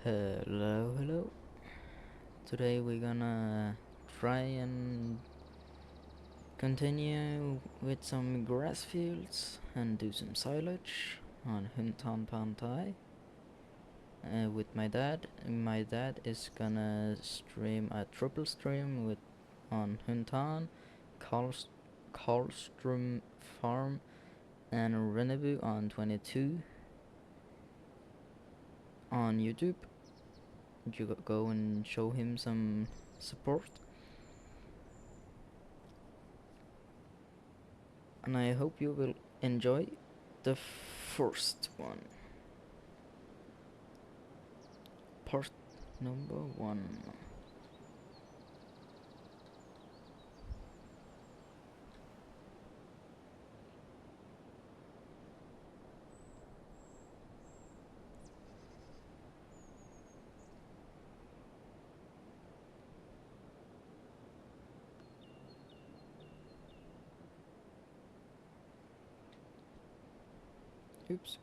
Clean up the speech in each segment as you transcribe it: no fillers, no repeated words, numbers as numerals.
Hello, hello. Today we're gonna try and continue with some grass fields and do some silage on Huntan Pantai with my dad. My dad is gonna stream a triple stream with on Huntan, Karlstrom Farm, and Rennebu on 22 on YouTube. You go and show him some support, and I hope you will enjoy the first one. Part number 1. Oops,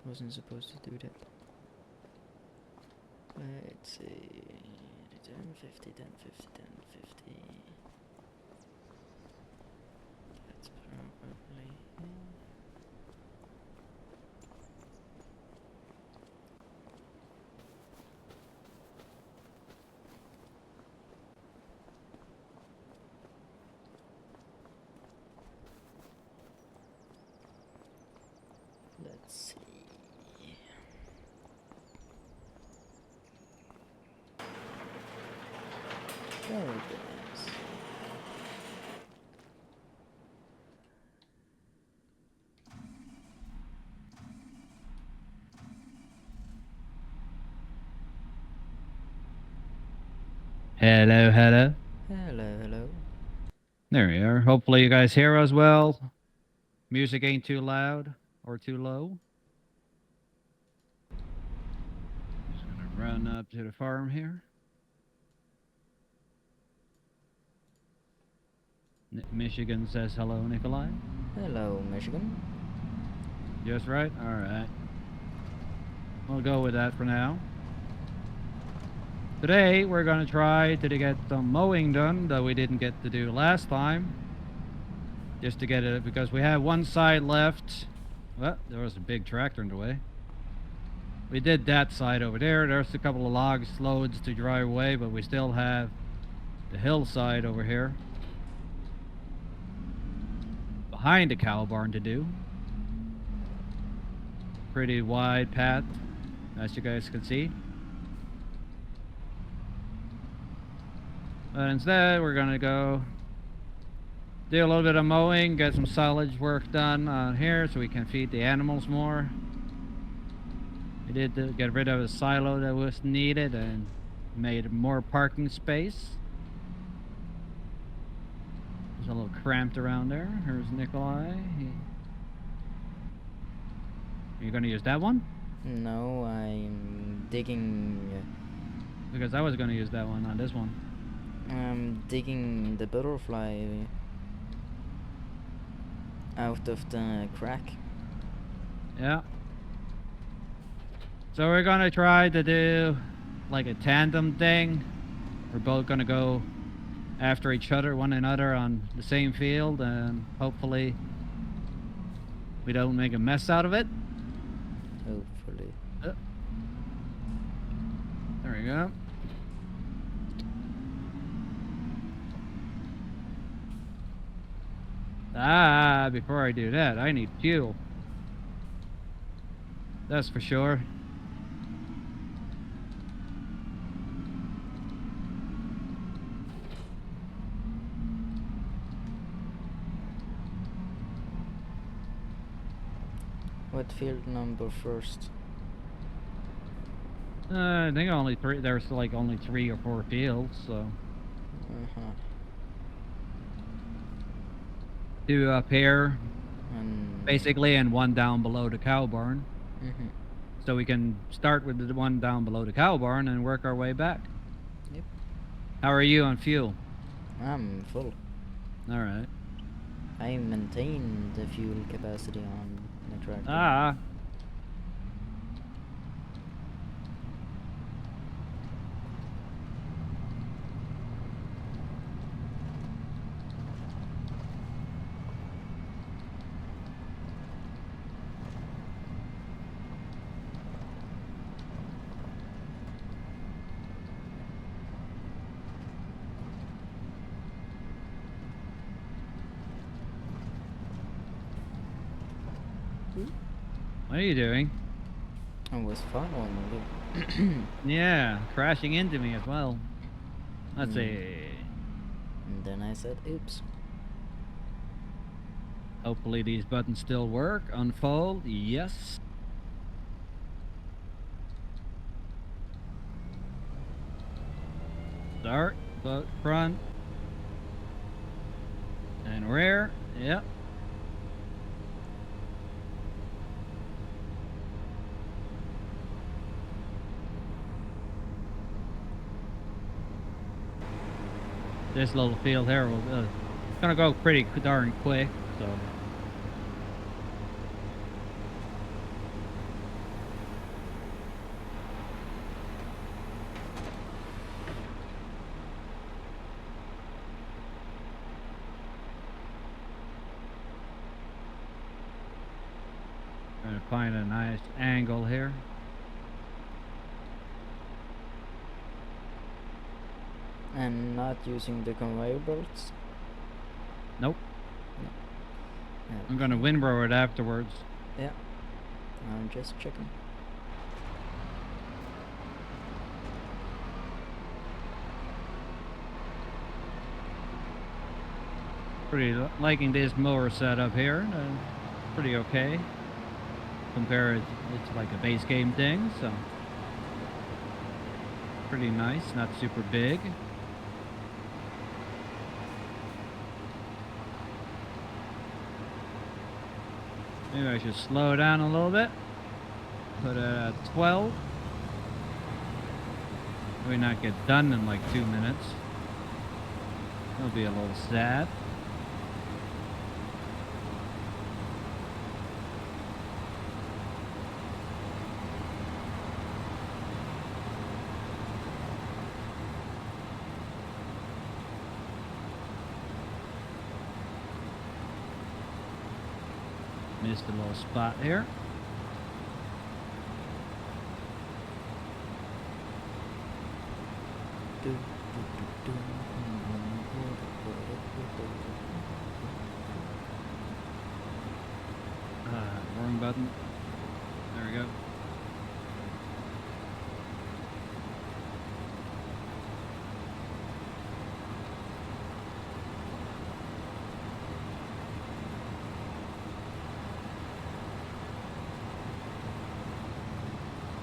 wasn't supposed to do that. Let's see, 10, 50, 10, 50, 10, 50. That's probably let's see. Very nice. Hello, hello. Hello, hello. There we are. Hopefully you guys hear us well. Music ain't too loud or too low. Just gonna run up to the farm here. Michigan says hello, Nikolai. Hello, Michigan. Just right? Alright. We'll go with that for now. Today we're gonna try to get some mowing done that we didn't get to do last time. Just to get it, because we have one side left. Well, there was a big tractor in the way. We did that side over there. There's a couple of logs loads to drive away, but we still have the hillside over here behind the cow barn to do. Pretty wide path, as you guys can see. But instead, we're gonna go do a little bit of mowing, get some silage work done on here so we can feed the animals more. We did get rid of a silo that was needed and made more parking space. It's a little cramped around there. Here's Nikolai. Are you gonna use that one? No, I'm digging. Because I was gonna use that one on this one. I'm digging the butterfly out of the crack. Yeah. So we're gonna try to do like a tandem thing. We're both gonna go after each other, one another on the same field, and hopefully we don't make a mess out of it. Hopefully. There we go. Before I do that, I need fuel. That's for sure. What field number first? I think only three. There's like only 3 or 4 fields, so. Two up here, basically, and one down below the cow barn. So we can start with the one down below the cow barn and work our way back. Yep. How are you on fuel? I'm full. All right. I maintain the fuel capacity on the tractor. What are you doing? I was following you. Yeah, crashing into me as well. Let's Mm. see. And then I said, oops. Hopefully these buttons still work. Unfold, yes. Start, boat front. And rear, yep. This little field here will gonna go pretty darn quick, so. Trying to find a nice angle here. And not using the conveyor belts? Nope. No. I'm gonna windrow it afterwards. Yeah. I'm just checking. Pretty liking this mower setup here. Pretty okay. Compared, it's like a base game thing, so pretty nice. Not super big. Maybe I should slow down a little bit. Put it at 12. Maybe not get done in like 2 minutes. That'll be a little sad. Missed a little spot here. Wrong button. There we go.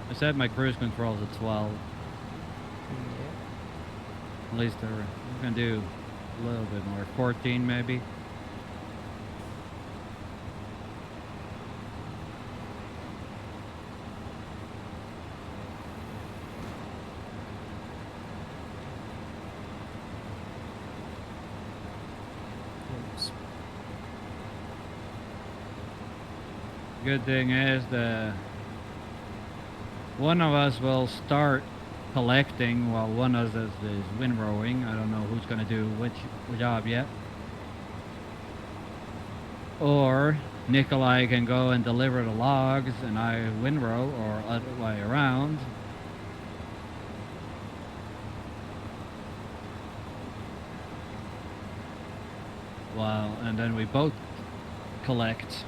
I set my cruise controls at 12. Yeah. At least we're gonna do a little bit more. 14 maybe. Oops. Good thing is one of us will start collecting while one of us is windrowing. I don't know who's gonna do which job yet. Or Nikolai can go and deliver the logs and I windrow, or other way around. Well, and then we both collect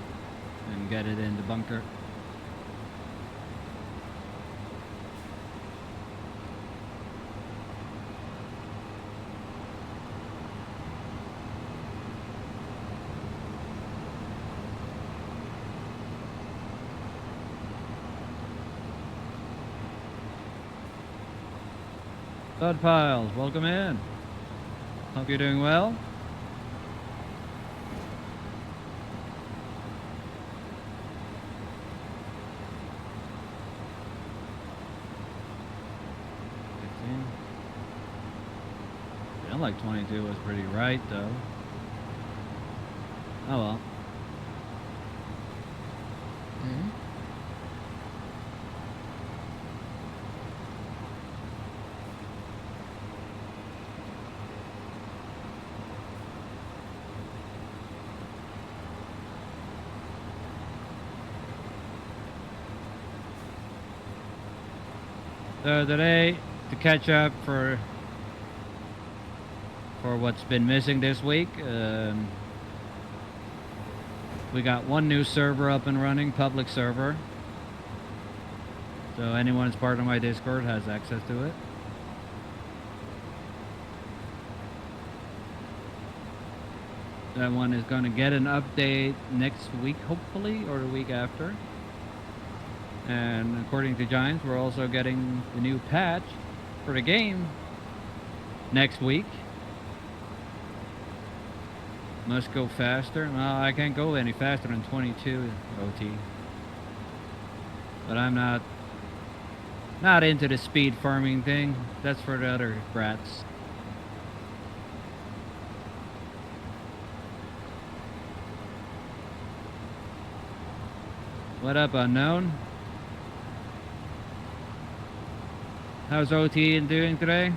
and get it in the bunker. Bud Piles, welcome in. Hope you're doing well. I feel like 22 was pretty right, though. Oh well. Mm-hmm. So today, to catch up for what's been missing this week, We got one new server up and running, public server. So anyone that's part of my Discord has access to it. That one is going to get an update next week, hopefully, or the week after. And according to Giants, we're also getting the new patch for the game next week. Must go faster. Well, I can't go any faster than 22 OT. But I'm not into the speed farming thing. That's for the other brats. What up, unknown? How's OT doing today?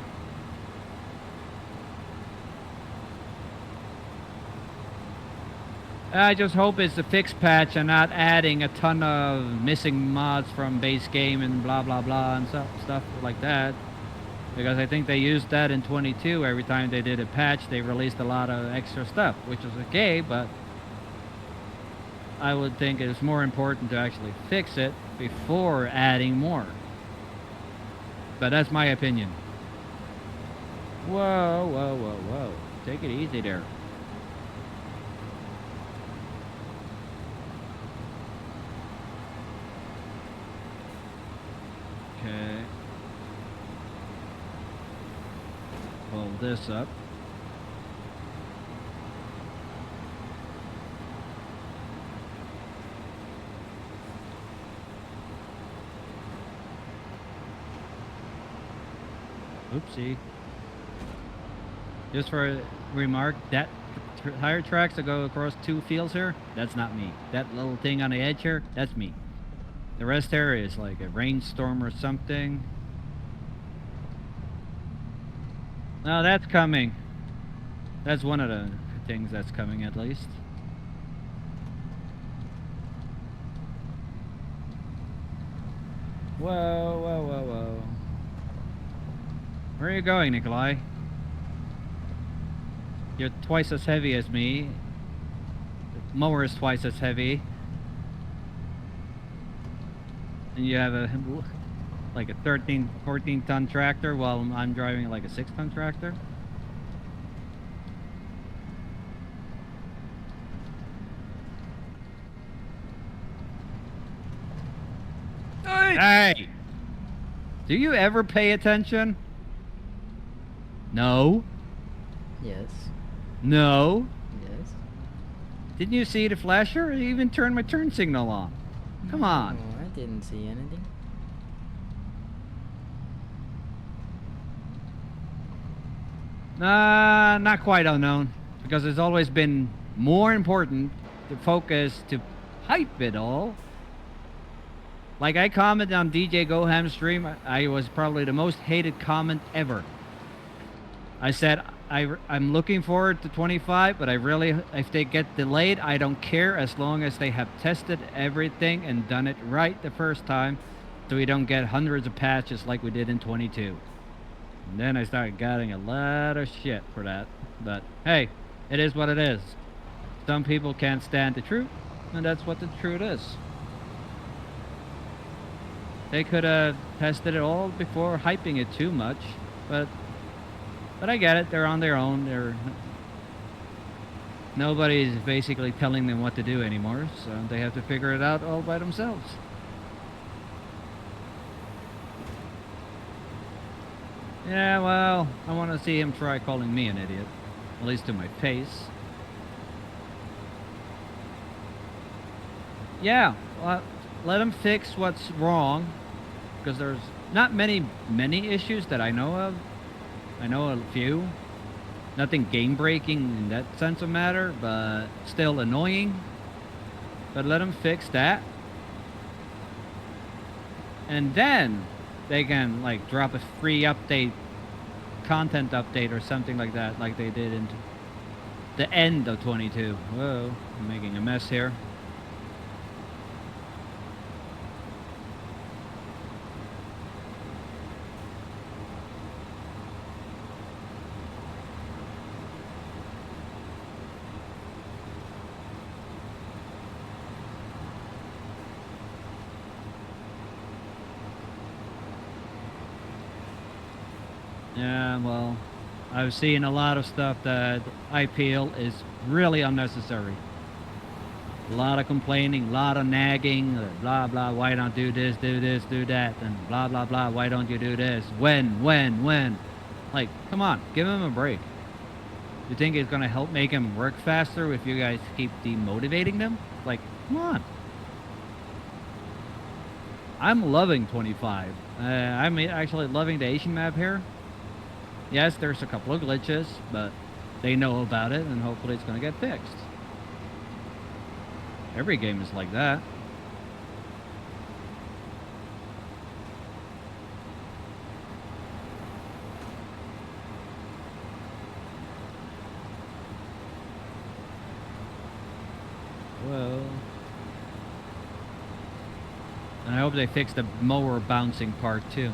I just hope it's a fixed patch and not adding a ton of missing mods from base game and blah blah blah and stuff like that. Because I think they used that in 22. Every time they did a patch, they released a lot of extra stuff, which is okay, but I would think it's more important to actually fix it before adding more. But that's my opinion. Whoa, whoa, whoa, whoa. Take it easy there. Okay. Pull this up. Oopsie. Just for a remark, that tire tracks that go across 2 fields here, that's not me. That little thing on the edge here, that's me. The rest there is like a rainstorm or something. No, that's coming. That's one of the things that's coming at least. Whoa, whoa, whoa, whoa. Where are you going, Nikolai? You're twice as heavy as me. The mower is twice as heavy. And you have a like a 13, 14 ton tractor while I'm driving like a 6 ton tractor. Hey! Do you ever pay attention? No. Yes. No. Yes. Didn't you see the flasher? I even turned my turn signal on. Come on. Oh, I didn't see anything. Not quite, unknown. Because it's always been more important to focus to hype it all. Like I commented on DJ Goham's stream, I was probably the most hated comment ever. I said, I'm looking forward to 25, but if they get delayed, I don't care as long as they have tested everything and done it right the first time, so we don't get hundreds of patches like we did in 22. And then I started getting a lot of shit for that. But hey, it is what it is. Some people can't stand the truth, and that's what the truth is. They could have tested it all before hyping it too much, but I get it. They're on their own. Nobody's basically telling them what to do anymore, so they have to figure it out all by themselves. Yeah, well, I want to see him try calling me an idiot, at least to my face. Yeah, well, let him fix what's wrong, because there's not many issues that I know of. I know a few. Nothing game-breaking in that sense of matter, but still annoying. But let them fix that. And then they can like drop a free update, content update or something like that, like they did in the end of 22. Whoa, I'm making a mess here. Yeah, well, I've seen a lot of stuff that I feel is really unnecessary. A lot of complaining, a lot of nagging, blah blah. Why don't do this, do that, and blah blah blah. Why don't you do this? When? Like, come on, give him a break. You think it's gonna help make him work faster if you guys keep demotivating them? Like, come on. I'm loving 25. I'm actually loving the Asian map here. Yes, there's a couple of glitches, but they know about it, and hopefully it's gonna get fixed. Every game is like that. Well, and I hope they fix the mower bouncing part too.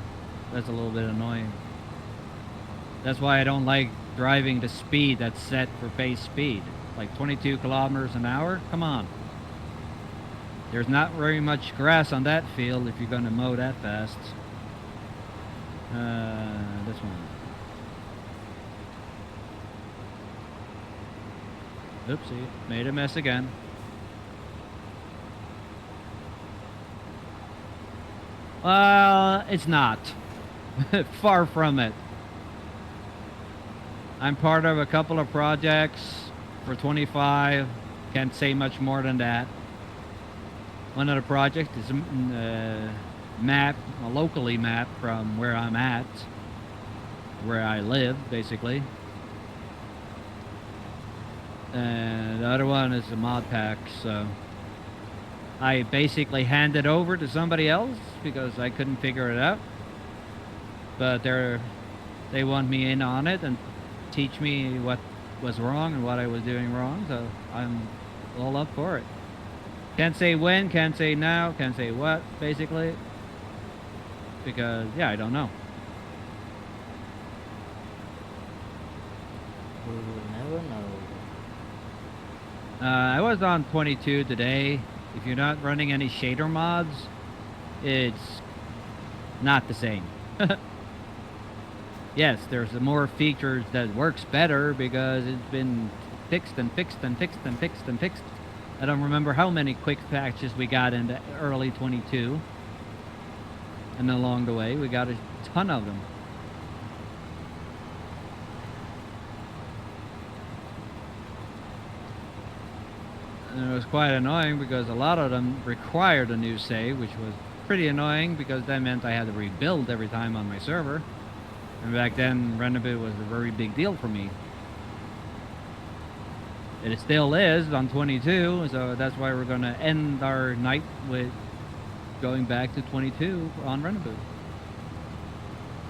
That's a little bit annoying. That's why I don't like driving the speed that's set for base speed. Like 22 kilometers an hour? Come on. There's not very much grass on that field if you're going to mow that fast. This one. Oopsie, made a mess again. It's not. Far from it. I'm part of a couple of projects for 25. Can't say much more than that. One of the projects is locally mapped from where I'm at, where I live, basically. And the other one is a mod pack, so I basically handed over to somebody else because I couldn't figure it out. But they want me in on it and teach me what was wrong and what I was doing wrong, so I'm all up for it. Can't say when, can't say now, can't say what, basically. Because, yeah, I don't know. We will never know. I was on 22 today. If you're not running any shader mods, it's not the same. Yes, there's more features that works better because it's been fixed and fixed and fixed and fixed and fixed. I don't remember how many quick patches we got in the early 22. And along the way, we got a ton of them. And it was quite annoying because a lot of them required a new save, which was pretty annoying because that meant I had to rebuild every time on my server. And back then, Renabit was a very big deal for me. And it still is on 22, so that's why we're going to end our night with going back to 22 on Renabit.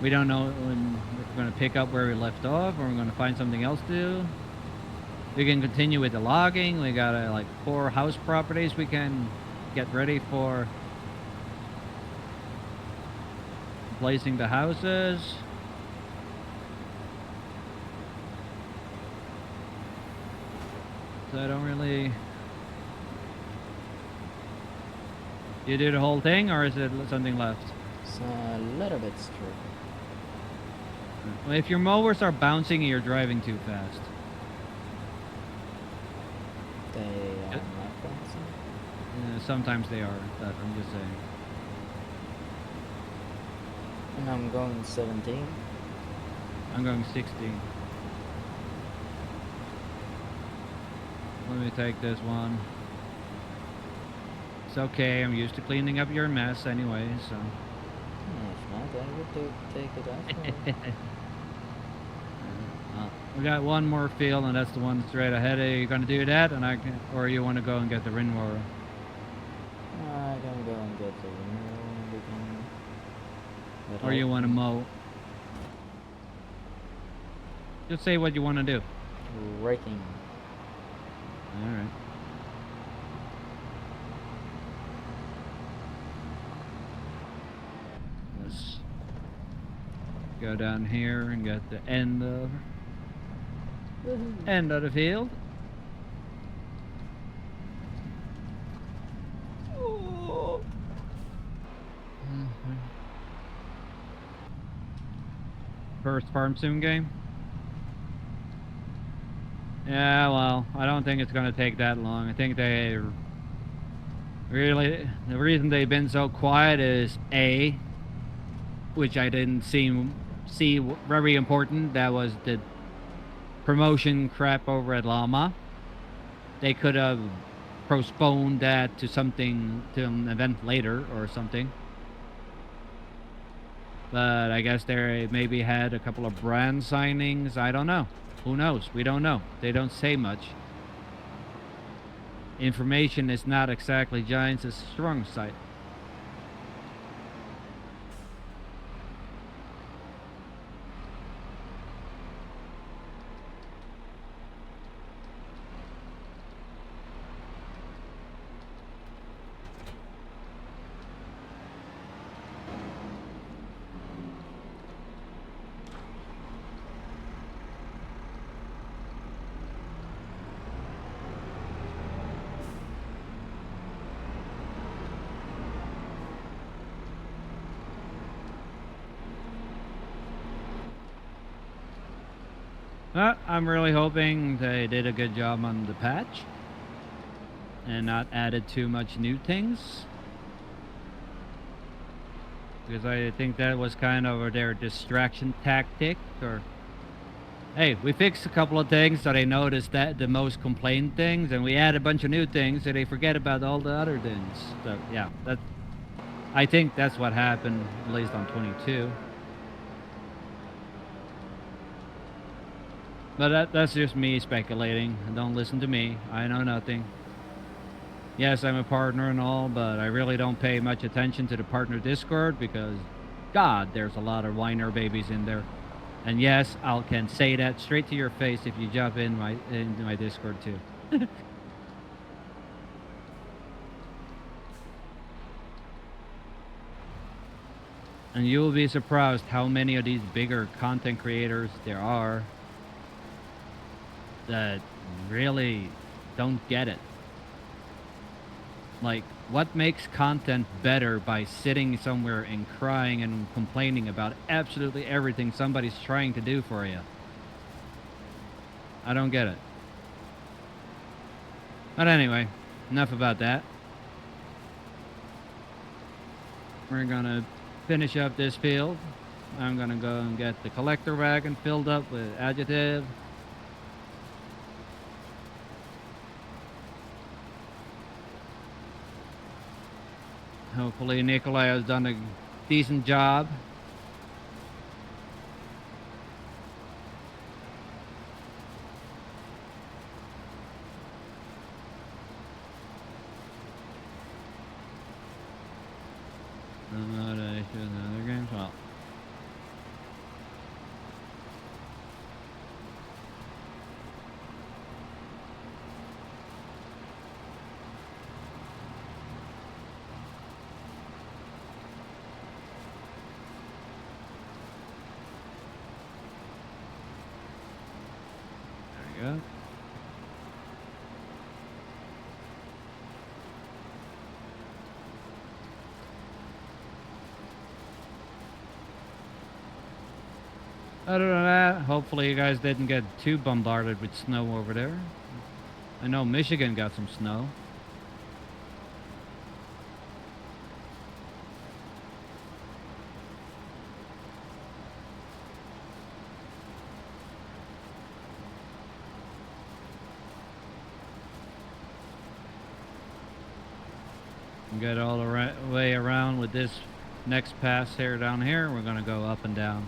We don't know when we're going to pick up where we left off, or we're going to find something else to do. We can continue with the logging. We got like 4 house properties we can get ready for placing the houses. So I don't really... You do the whole thing, or is it something left? It's a little bit straight. Well, if your mowers are bouncing and you're driving too fast. They are not bouncing. Sometimes they are, but I'm just saying. And I'm going 17. I'm going 16. Let me take this one. It's okay, I'm used to cleaning up your mess anyway, so... If not, I will take it after. We got one more field, and that's the one that's right ahead of you. You gonna do that, and or you want to go and get the Rinwara? I can go and get the renewal. Or you want to mow? Just say what you want to do. Raking. All right. Let's go down here and get the end of the field. first farm sim game. Yeah, well, I don't think it's gonna take that long. I think they really, the reason they've been so quiet is A, which I didn't see very important. That was the promotion crap over at Llama. They could have postponed that to an event later or something. But I guess they maybe had a couple of brand signings. I don't know. Who knows? We don't know. They don't say much. Information is not exactly Giants' strong side. I'm really hoping they did a good job on the patch and not added too much new things, because I think that was kind of their distraction tactic. Or hey, we fixed a couple of things so they noticed that the most complained things, and we add a bunch of new things so they forget about all the other things. So yeah, I think that's what happened, at least on 22. But that's just me speculating. Don't listen to me. I know nothing. Yes, I'm a partner and all, but I really don't pay much attention to the partner Discord because, God, there's a lot of whiner babies in there. And yes, I can say that straight to your face if you jump into my Discord too. And you'll be surprised how many of these bigger content creators there are that really don't get it. Like, what makes content better by sitting somewhere and crying and complaining about absolutely everything somebody's trying to do for you? I don't get it. But anyway, enough about that. We're gonna finish up this field. I'm gonna go and get the collector wagon filled up with adjective. Hopefully Nikolai has done a decent job. Other games, well. There we go. Other than that, hopefully you guys didn't get too bombarded with snow over there. I know Michigan got some snow. Get all the way around with this next pass here down here. We're going to go up and down.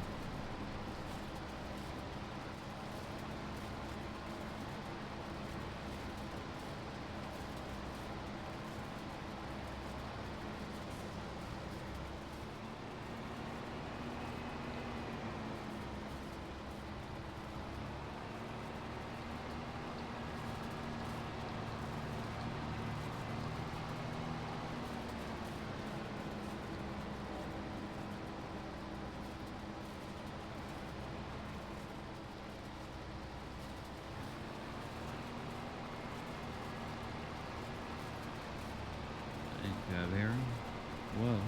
Over here. Whoa.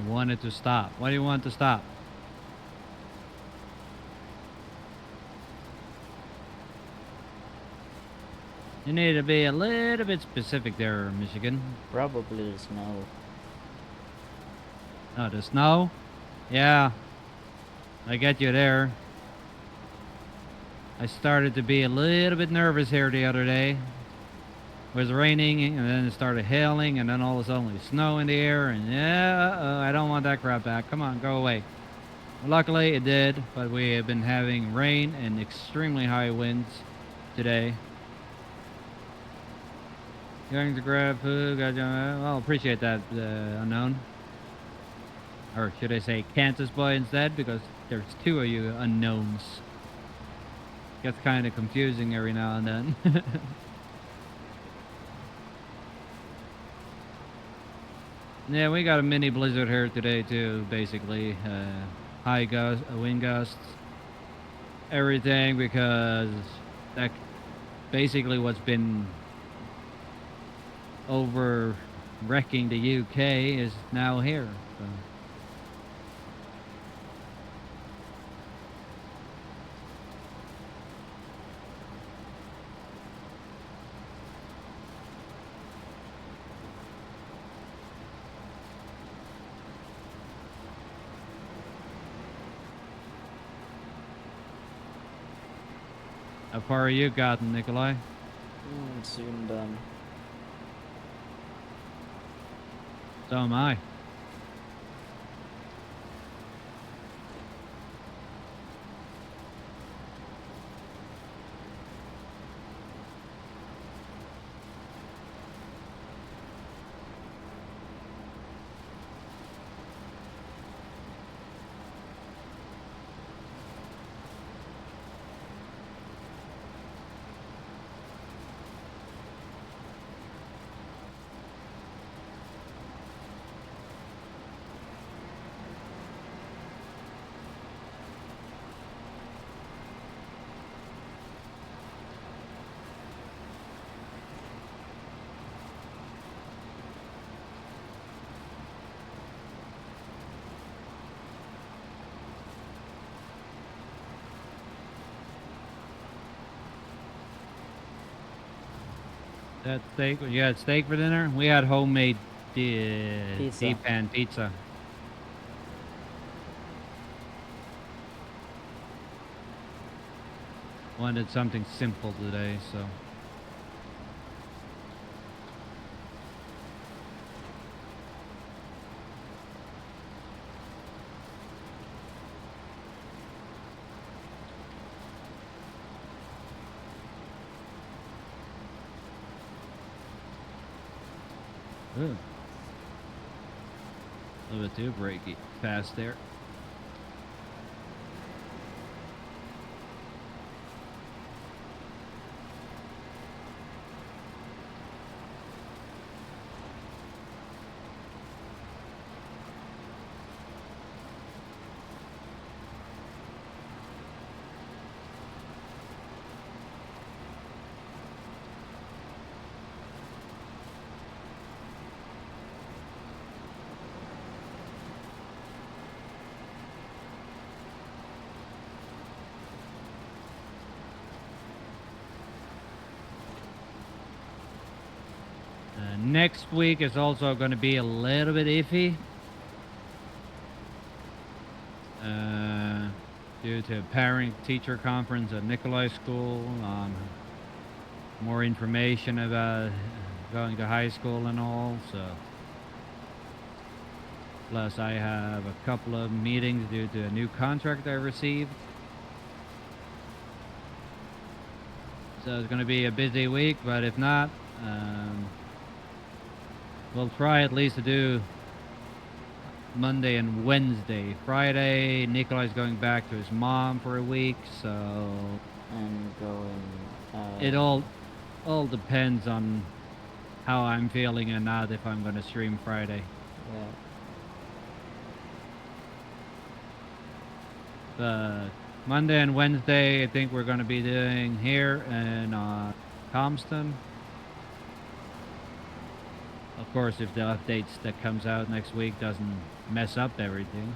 want it to stop. Why do you want to stop? You need to be a little bit specific there, Michigan. Probably the snow. Oh, the snow? Yeah, I get you there. I started to be a little bit nervous here the other day. It was raining, and then it started hailing, and then all of a sudden there's snow in the air, and yeah, I don't want that crap back. Come on, go away. Luckily, it did, but we have been having rain and extremely high winds today. Going to grab food, well, appreciate that, unknown. Or should I say Kansas boy instead, because there's two of you unknowns. Gets kind of confusing every now and then. Yeah, we got a mini blizzard here today too, basically. High wind gusts, everything, because that basically what's been over wrecking the UK is now here. So. How far are you gotten, Nikolai? Soon done. So am I. That steak? You had steak for dinner? We had homemade deep pan pizza. Wanted something simple today, so. Ooh. A little bit too breaky fast there. Next week is also going to be a little bit iffy. Due to parent-teacher conference at Nikolai School. More information about going to high school and all. So, plus I have a couple of meetings due to a new contract I received. So it's going to be a busy week, but if not, we'll try at least to do Monday and Wednesday. Friday, Nikolai's going back to his mom for a week, so... And going... it all depends on how I'm feeling and not if I'm going to stream Friday. Yeah. But Monday and Wednesday, I think we're going to be doing here in Compton. Of course, if the updates that comes out next week doesn't mess up everything.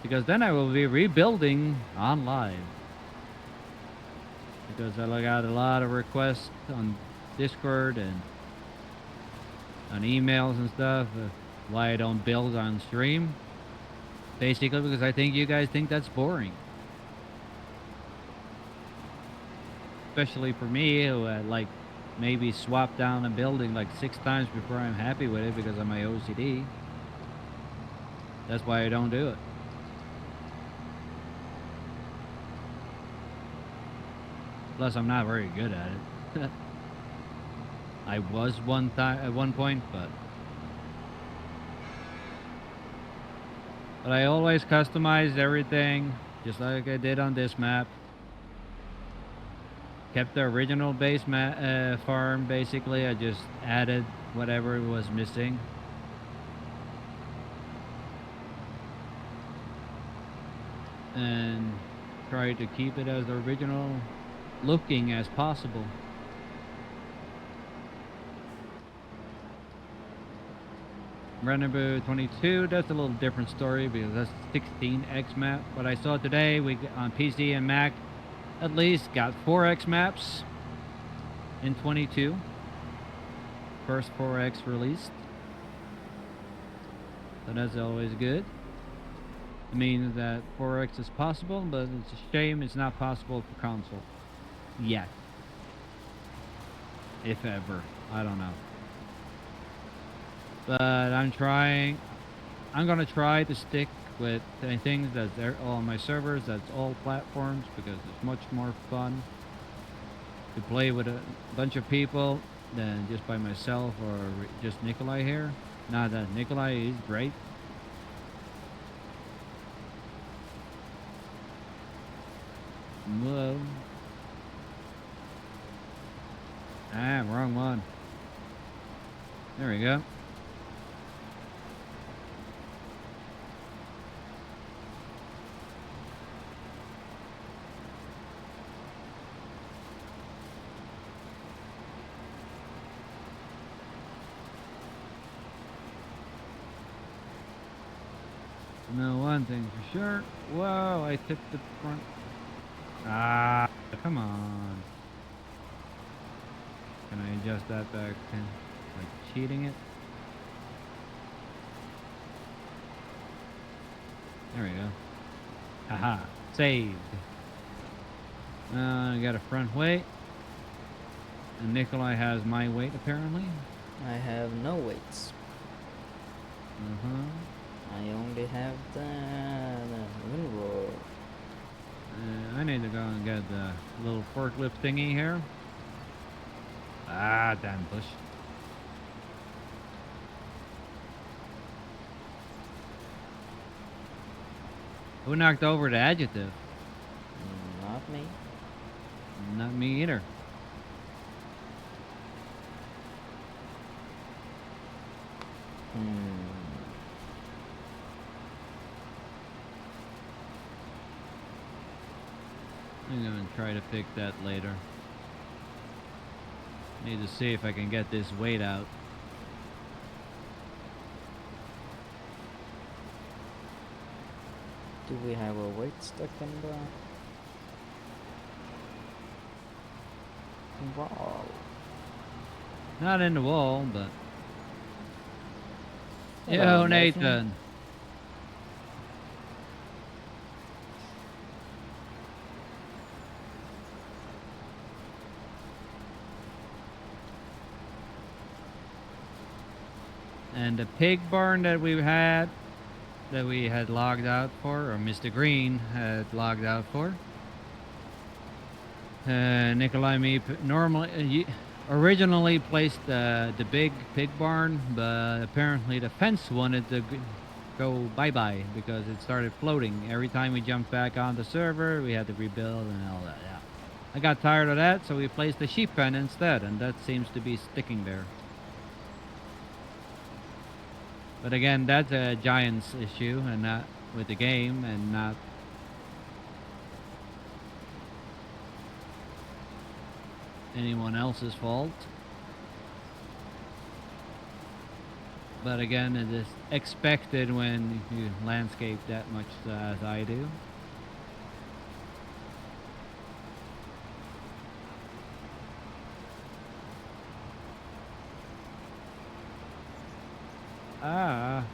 Because then I will be rebuilding on live. Because I got a lot of requests on Discord and on emails and stuff of why I don't build on stream. Basically because I think you guys think that's boring. Especially for me, who like maybe swap down a building like 6 times before I'm happy with it because of my OCD. That's why I don't do it. Plus, I'm not very good at it. I was one time at one point, but I always customized everything just like I did on this map. Kept the original base farm basically. I just added whatever was missing. And tried to keep it as original looking as possible. Rendezvous 22, that's a little different story because that's 16x map. What I saw today, we on PC and Mac at least got 4x maps in 22. First 4x released. So that's always good. It means that 4x is possible, but it's a shame it's not possible for console. Yet. If ever. I don't know. But I'm gonna try to stick with things that's all on my servers, that's all platforms, because it's much more fun to play with a bunch of people than just by myself or just Nikolai here. Not that Nikolai is great. Whoa. Ah, wrong one. There we go. No, one thing for sure. Whoa, I tipped the front. Ah, come on. Can I adjust that back? Like cheating it? There we go. Haha, saved. I got a front weight. And Nikolai has my weight apparently. I have no weights. I only have the windrow. I need to go and get the little forklift thingy here. Ah, damn bush. Who knocked over the adjective? Not me. Not me either. I'm gonna try to fix that later. Need to see if I can get this weight out. Do we have a weight stuck in the wall? Not in the wall, but... Hello, Yo, Nathan. And the pig barn that we had logged out for, or Mr. Green had logged out for. Nikolai and me originally placed the big pig barn, but apparently the fence wanted to go bye-bye because it started floating. Every time we jumped back on the server, we had to rebuild and all that. Yeah. I got tired of that, so we placed the sheep pen instead, and that seems to be sticking there. But again, that's a Giants issue, and not with the game, and not anyone else's fault. But again, it is expected when you landscape that much as I do. Ah,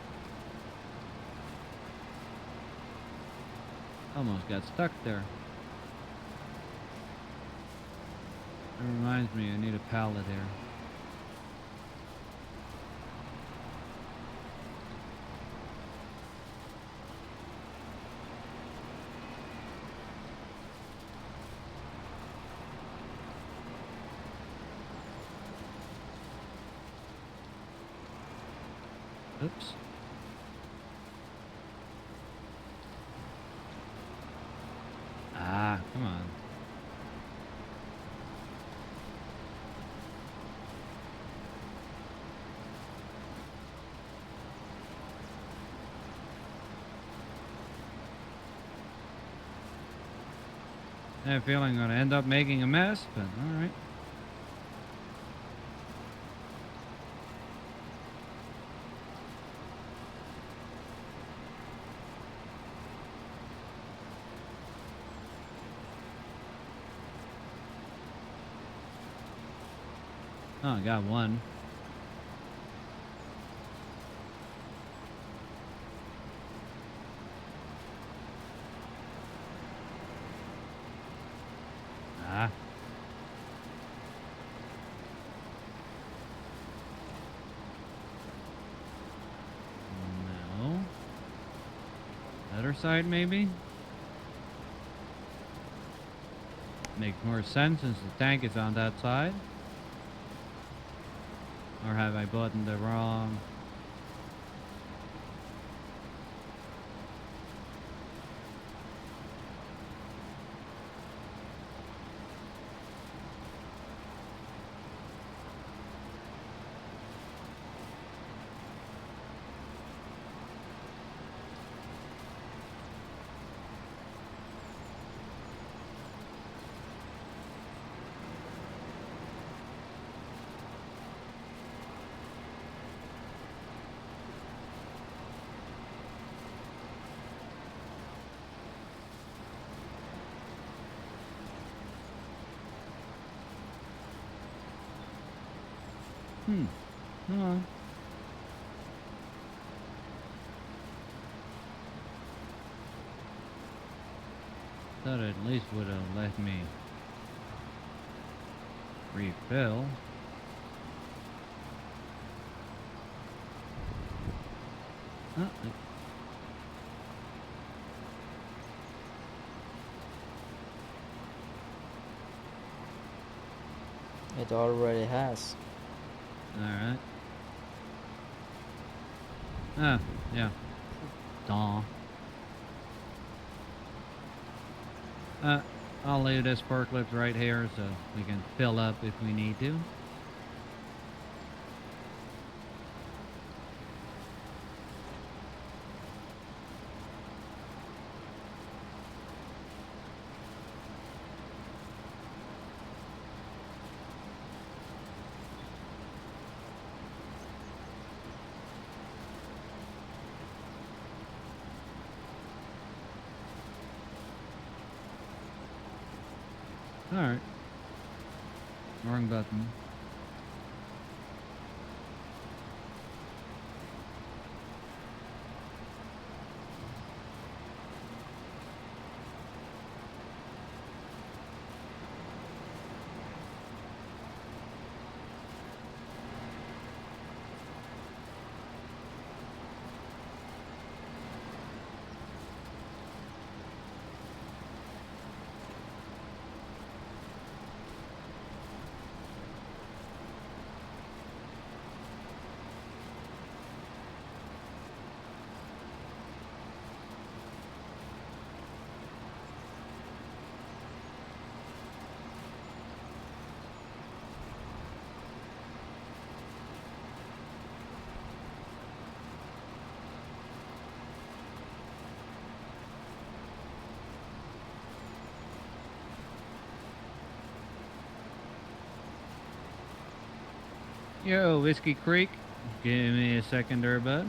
almost got stuck there. That reminds me, I need a pallet here. Oops. Ah, come on. I have a feeling I'm going to end up making a mess, but alright. Oh, I got one. Ah. No. Other side, maybe? Makes more sense since the tank is on that side. Or have I buttoned the wrong? Come on. Thought it at least would have let me refill. Oh, It already has. alright. Ah, yeah. Daw. I'll leave this forklift right here so we can fill up if we need to. Alright. Wrong button. Yo, Whiskey Creek. Give me a second there, bud.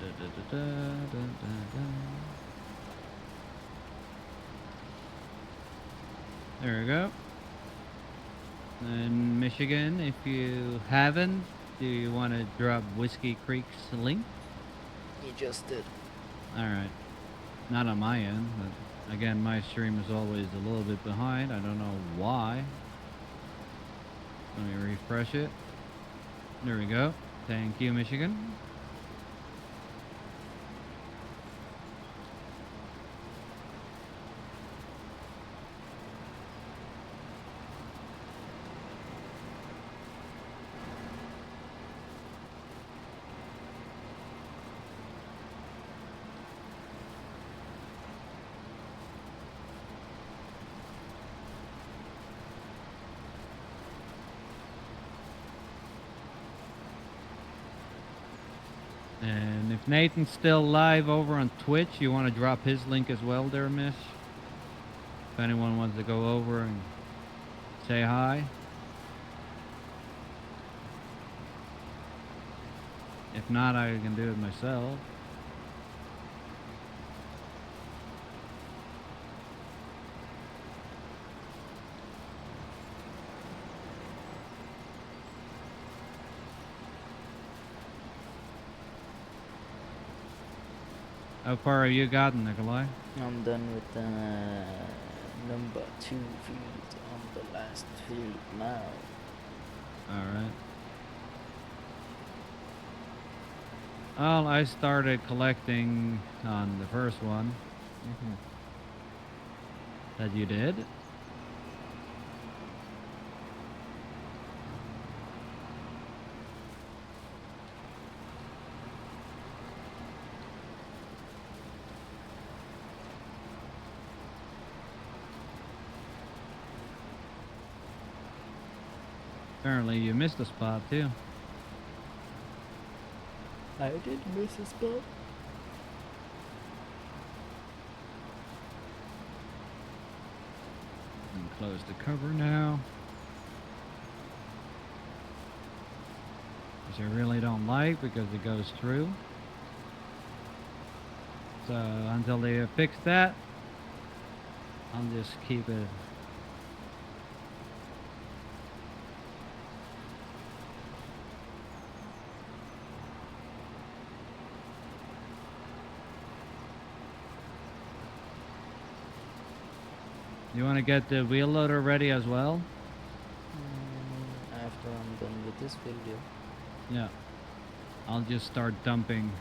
Da, da, da, da. There we go. And Michigan, if you haven't, do you want to drop Whiskey Creek's link? You just did. Alright. Not on my end, but again, my stream is always a little bit behind. I don't know why. Let me refresh it. There we go. Thank you, Michigan. And if Nathan's still live over on Twitch, you want to drop his link as well there, Mish? If anyone wants to go over and say hi. If not, I can do it myself. How far have you gotten, Nikolai? I'm done with the number 2 field on the last field now. Alright. Well, I started collecting on the first one. That you did? Apparently you missed a spot too. I did miss a spot. And close the cover now. Which I really don't like because it goes through. So until they fix that, I'll just keep it. You want to get the wheel loader ready as well? After I'm done with this video. Yeah. I'll just start dumping.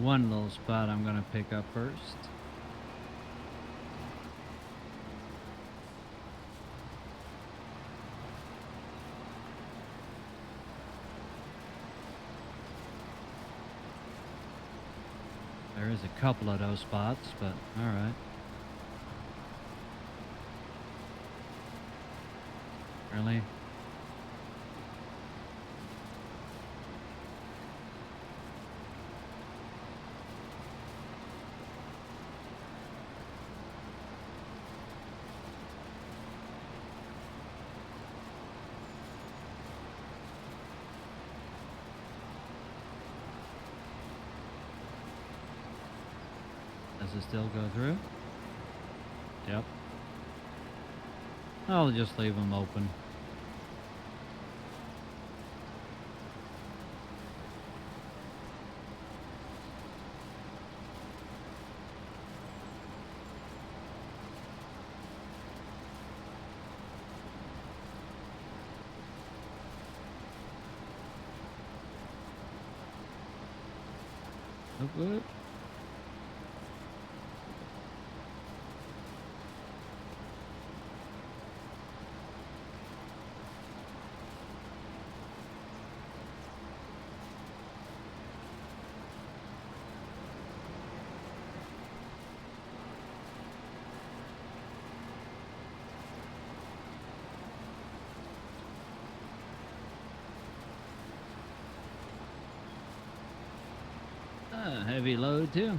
One little spot I'm gonna pick up first. There is a couple of those spots, but alright. Really? Does it still go through? Yep. I'll just leave them open. Oop, oop. Heavy load too.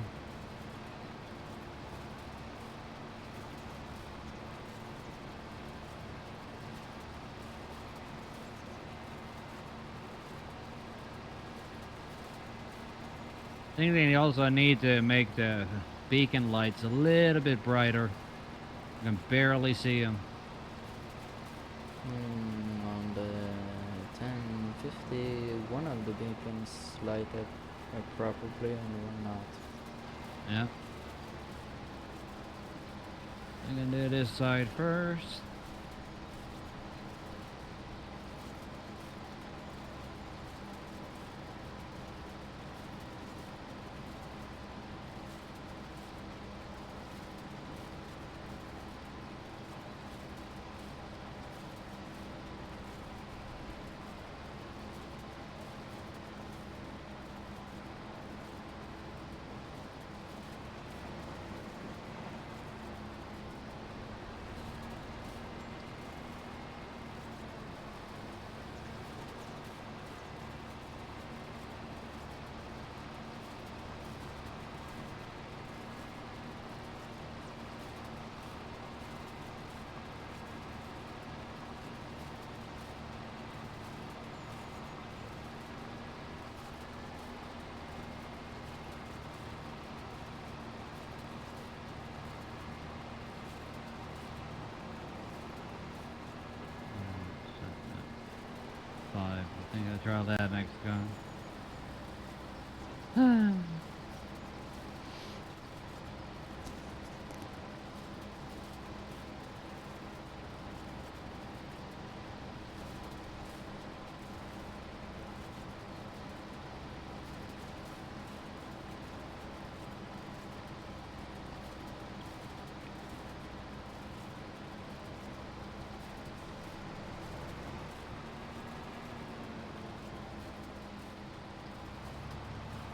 I think they also need to make the beacon lights a little bit brighter. You can barely see them. On the 1050, one of the beacons lighted properly and one not. Yeah. I'm gonna do this side first. Five. I think I'll try that next time.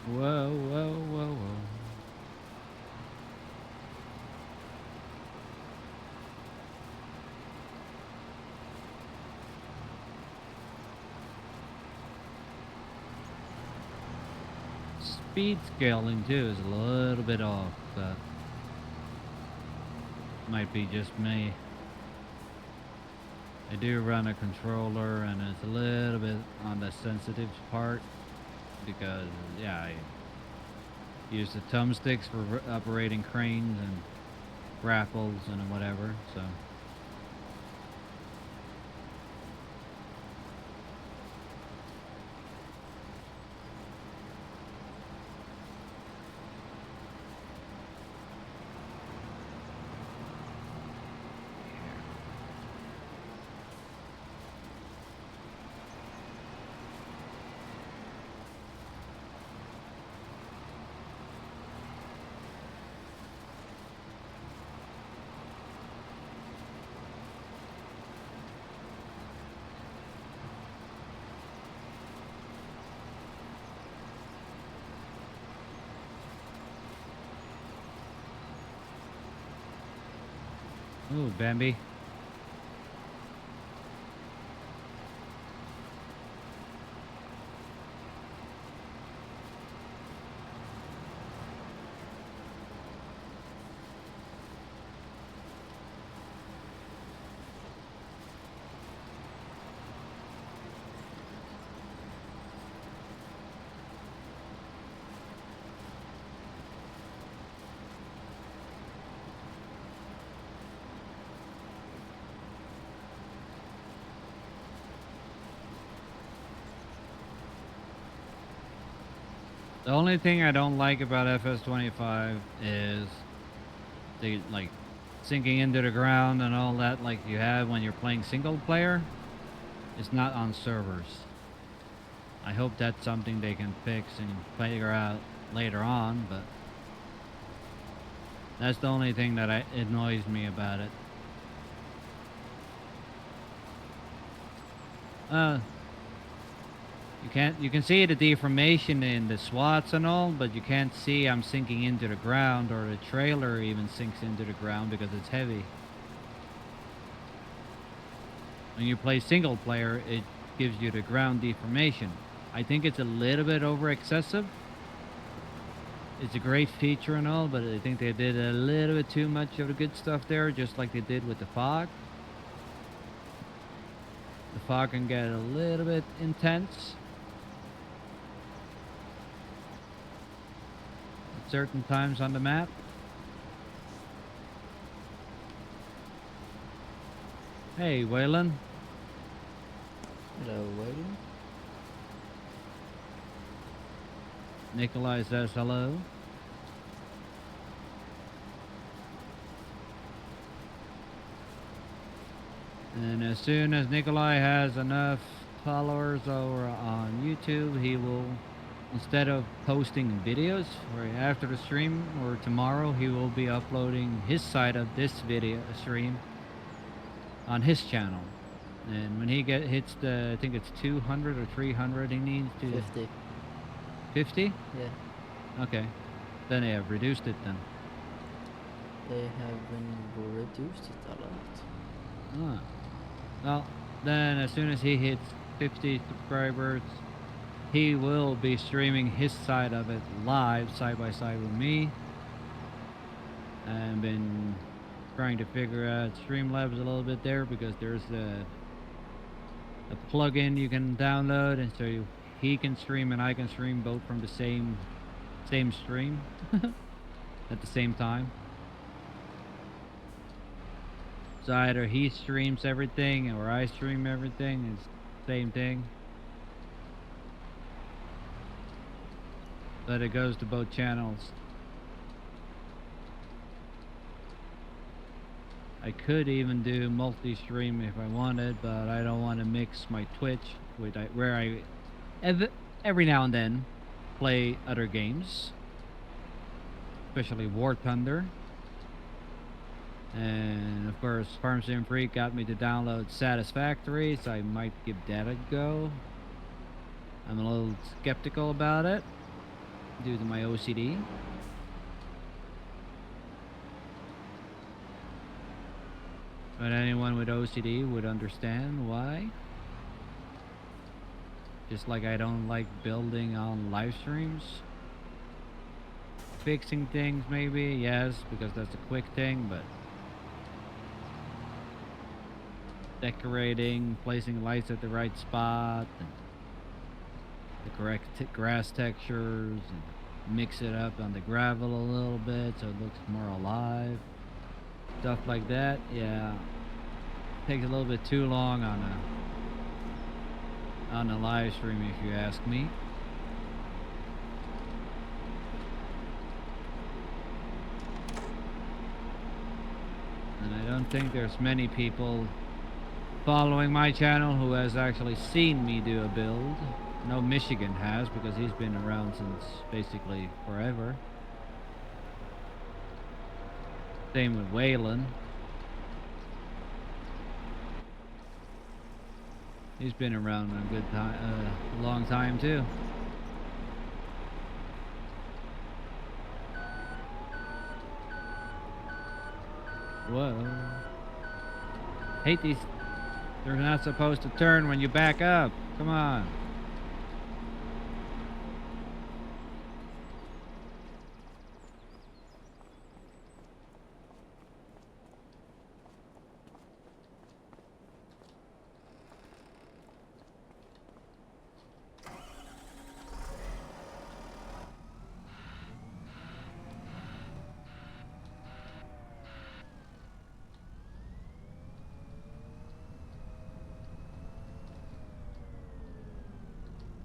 Whoa, whoa, whoa, whoa. Speed scaling too is a little bit off, but might be just me. I do run a controller and it's a little bit on the sensitive part because, yeah, I use the thumbsticks for operating cranes and grapples and whatever, so. Ooh, Bambi. The only thing I don't like about FS25 is the like sinking into the ground and all that like you have when you're playing single player. It's not on servers. I hope that's something they can fix and figure out later on, but that's the only thing that annoys me about it. Uh, you can see the deformation in the SWATs and all, but you can't see I'm sinking into the ground, or the trailer even sinks into the ground because it's heavy. When you play single player, it gives you the ground deformation. I think it's a little bit over excessive. It's a great feature and all, but I think they did a little bit too much of the good stuff there, just like they did with the fog. The fog can get a little bit intense at certain times on the map. Hey, Waylon. Hello, Waylon. Nikolai says hello. And as soon as Nikolai has enough followers over on YouTube, he will, instead of posting videos or after the stream or tomorrow, he will be uploading his side of this video stream on his channel. And when he hits the, I think it's 200 or 300, he needs to 50. 50? Yeah. Okay. Then they have reduced it then. They have been reduced it a lot. Ah. Well, then as soon as he hits 50 subscribers, he will be streaming his side of it live, side by side with me. I've been trying to figure out Streamlabs a little bit there, because there's a plugin you can download, and so he can stream and I can stream both from the same stream at the same time. So either he streams everything or I stream everything. It's the same thing. But it goes to both channels. I could even do multi-stream if I wanted, but I don't want to mix my Twitch with where I every now and then play other games, especially War Thunder. And of course, Farm Sim Freak got me to download Satisfactory, so I might give that a go. I'm a little skeptical about it due to my OCD. But anyone with OCD would understand why. Just like I don't like building on live streams. Fixing things maybe, yes, because that's a quick thing, but decorating, placing lights at the right spot, and the correct grass textures, and mix it up on the gravel a little bit so it looks more alive. Stuff like that, yeah, takes a little bit too long on a live stream, if you ask me. And I don't think there's many people following my channel who has actually seen me do a build. No, Michigan has, because he's been around since basically forever. Same with Waylon. He's been around a good time, a long time too. Whoa. Hate these. They're not supposed to turn when you back up. Come on.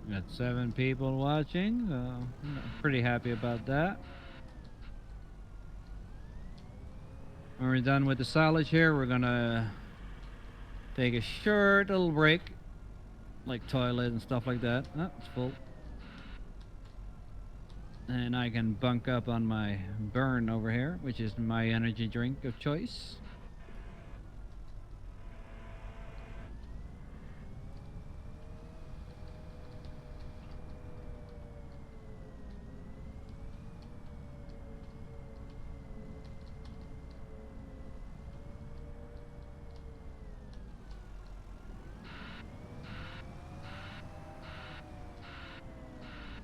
Got 7 people watching, I'm pretty happy about that. When we're done with the silage here, we're gonna take a short little break, like toilet and stuff like that. Oh, it's full. And I can bunk up on my burn over here, which is my energy drink of choice.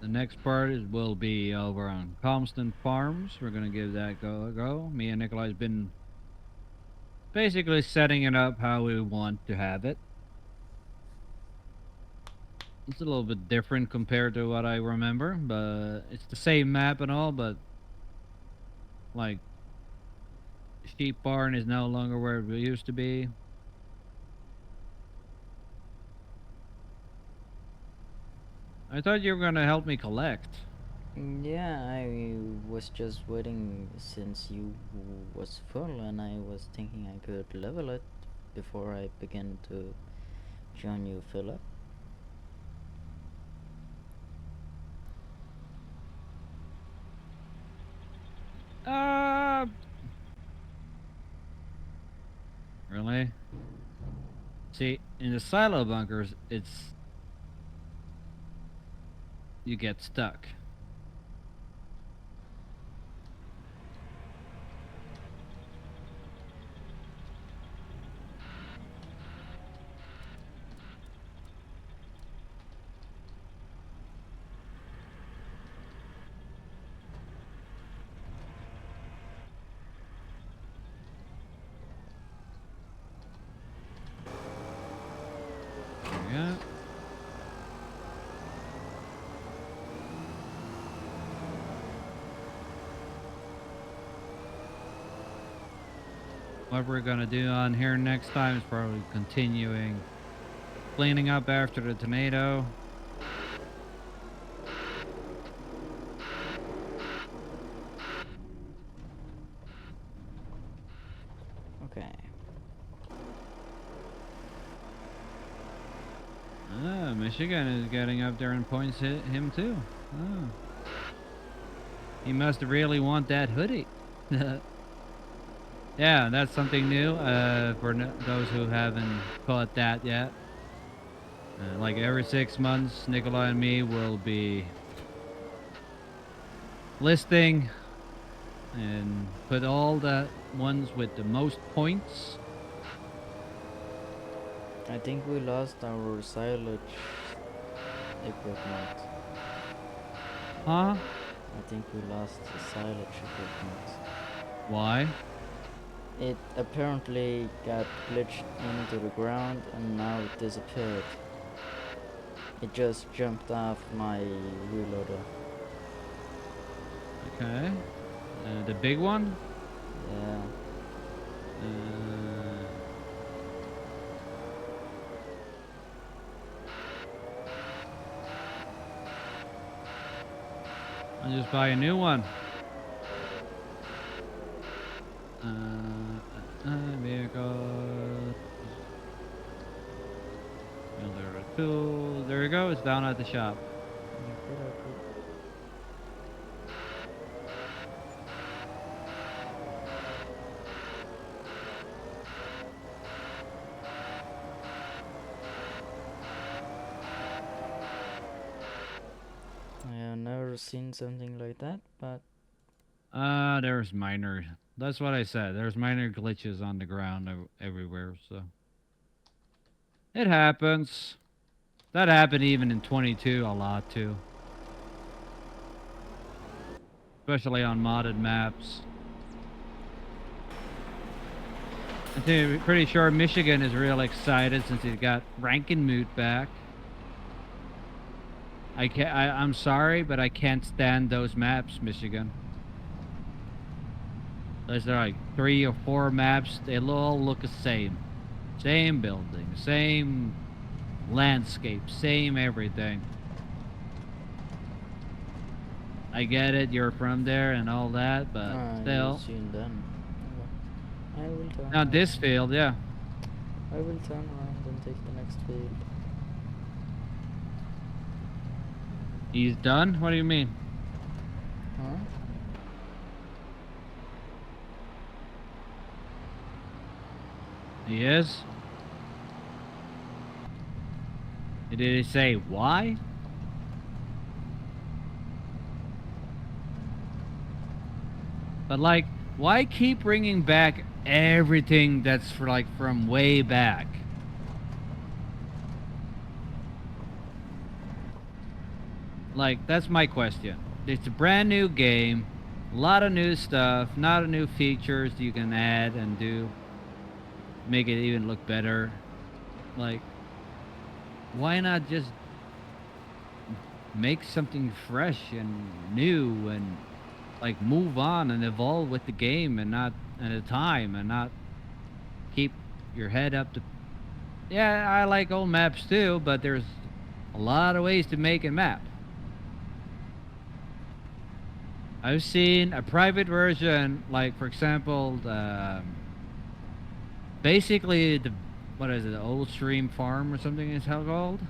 The next part will be over on Comston Farms. We're gonna give that a go. Me and Nikolai's been basically setting it up how we want to have it. It's a little bit different compared to what I remember, but it's the same map and all, but like Sheep Barn is no longer where it used to be. I thought you were gonna help me collect. Yeah, I was just waiting since you was full, and I was thinking I could level it before I begin to join you, Philip. Uh Really? See, in the silo bunkers, it's you get stuck. Yeah. What we're gonna do on here next time is probably continuing cleaning up after the tornado. Okay. Ah, Michigan is getting up there and points hit him too. Oh. He must really want that hoodie. Yeah, that's something new for those who haven't caught that yet. Like every 6 months, Nikolai and me will be listing and put all the ones with the most points. I think we lost our silage equipment. Huh? I think we lost the silage equipment. Why? It apparently got glitched into the ground and now it disappeared. It just jumped off my reloader. Okay. The big one? Yeah. Uh, I'll just buy a new one. Vehicle. Builder tool. There you go. It's down at the shop. I have never seen something like that, but There's minor. That's what I said. There's minor glitches on the ground everywhere, so it happens. That happened even in 22 a lot too, especially on modded maps. I'm pretty sure Michigan is real excited since he got Rankin-Moot back. I'm sorry, but I can't stand those maps, Michigan. There's like 3 or 4 maps. They all look the same. Same building, same landscape, same everything. I get it, you're from there and all that, but still. you've seen them. I will turn Now around. this field, yeah. I will turn around and take the next field. He's done? What do you mean? Huh? He is? Did he say why? But like, why keep bringing back everything that's for like from way back? Like, that's my question. It's a brand new game, a lot of new stuff, not a new features you can add and do, make it even look better. Like, why not just make something fresh and new and like move on and evolve with the game and not at a time and not keep your head up to. Yeah, I like old maps too, but there's a lot of ways to make a map. I've seen a private version, like for example, basically the what is it, the Old Stream Farm or something is how called,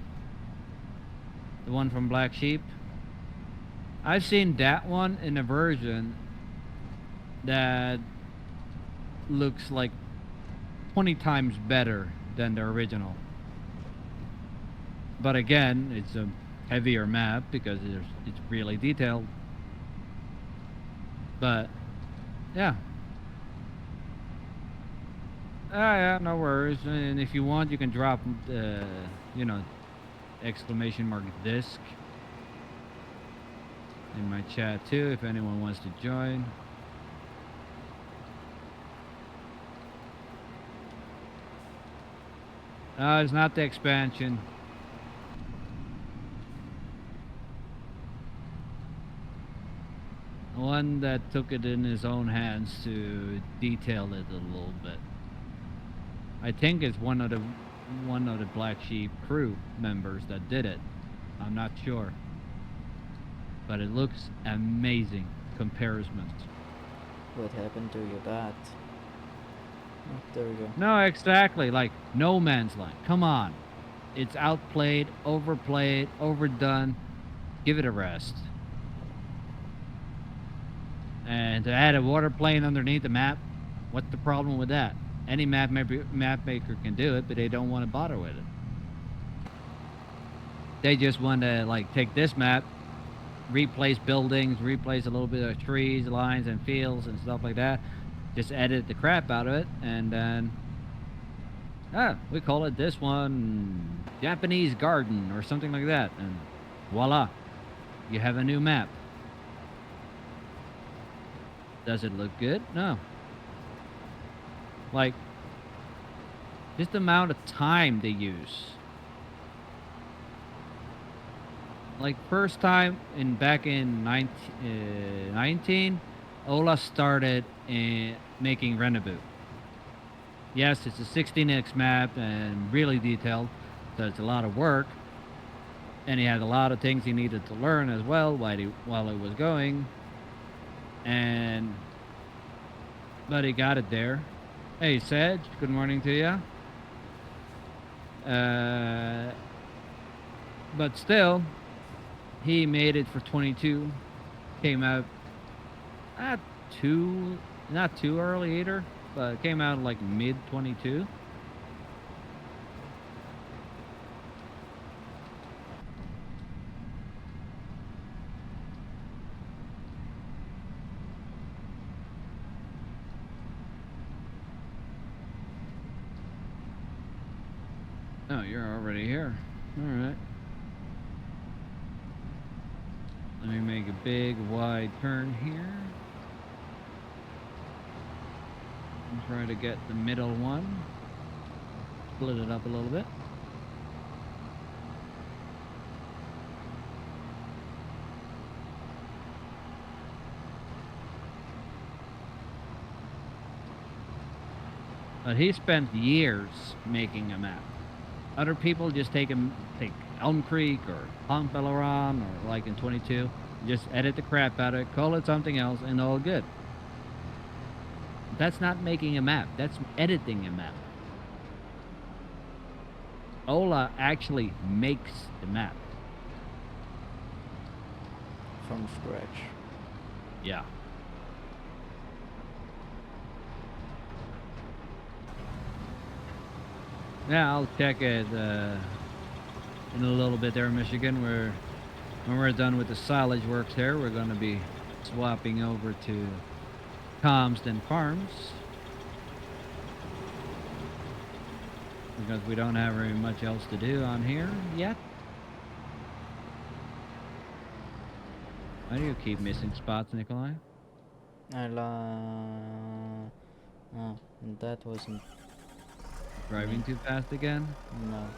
the one from Black Sheep. I've seen that one in a version that looks like 20 times better than the original. But again, it's a heavier map because it's really detailed. But yeah. Yeah, no worries. And if you want, you can drop you know, exclamation mark disc in my chat too if anyone wants to join. It's not the expansion. One that took it in his own hands to detail it a little bit. I think it's one of the Black Sheep crew members that did it. I'm not sure. But it looks amazing comparison. What happened to your bat? Oh, there we go. No, exactly. Like No Man's Land. Come on. It's outplayed, overplayed, overdone. Give it a rest. And to add a water plane underneath the map, what's the problem with that? Any map maker can do it, but they don't want to bother with it. They just want to like take this map, replace buildings, replace a little bit of trees, lines, and fields and stuff like that. Just edit the crap out of it, and then we call it this one Japanese Garden or something like that, and voila, you have a new map. Does it look good? No. Like, just the amount of time they use. Like, first time back in 19, Ola started making Renaboo. Yes, it's a 16x map and really detailed, so it's a lot of work. And he had a lot of things he needed to learn as well while it was going. But he got it there. Hey, Sedge, good morning to you. But still, he made it for 22. Came out not too early either, but came out like mid 22. Oh, you're already here. All right. Let me make a big wide turn here. And try to get the middle one. Split it up a little bit. But he spent years making a map. Other people just take Elm Creek or Pont Belleron or like in 22, just edit the crap out of it, call it something else, and all good. That's not making a map. That's editing a map. Ola actually makes the map. From scratch. Yeah. Yeah, I'll check it in a little bit there in Michigan. When we're done with the silage works there, we're going to be swapping over to Comston Farms because we don't have very much else to do on here yet. Why do you keep missing spots, Nikolai? Oh, that wasn't me. Driving too fast again? No.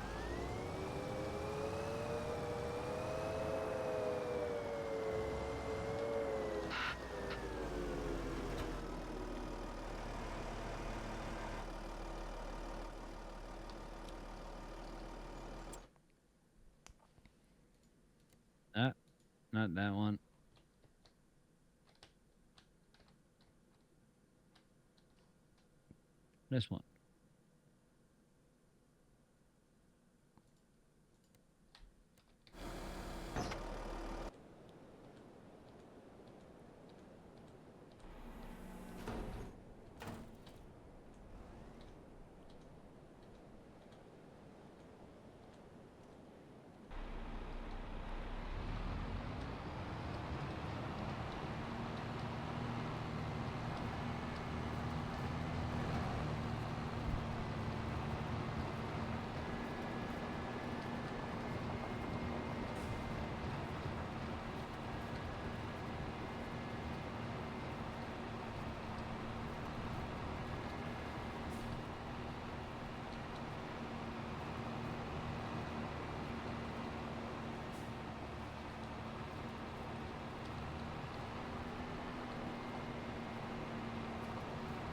Ah, not that one. This one.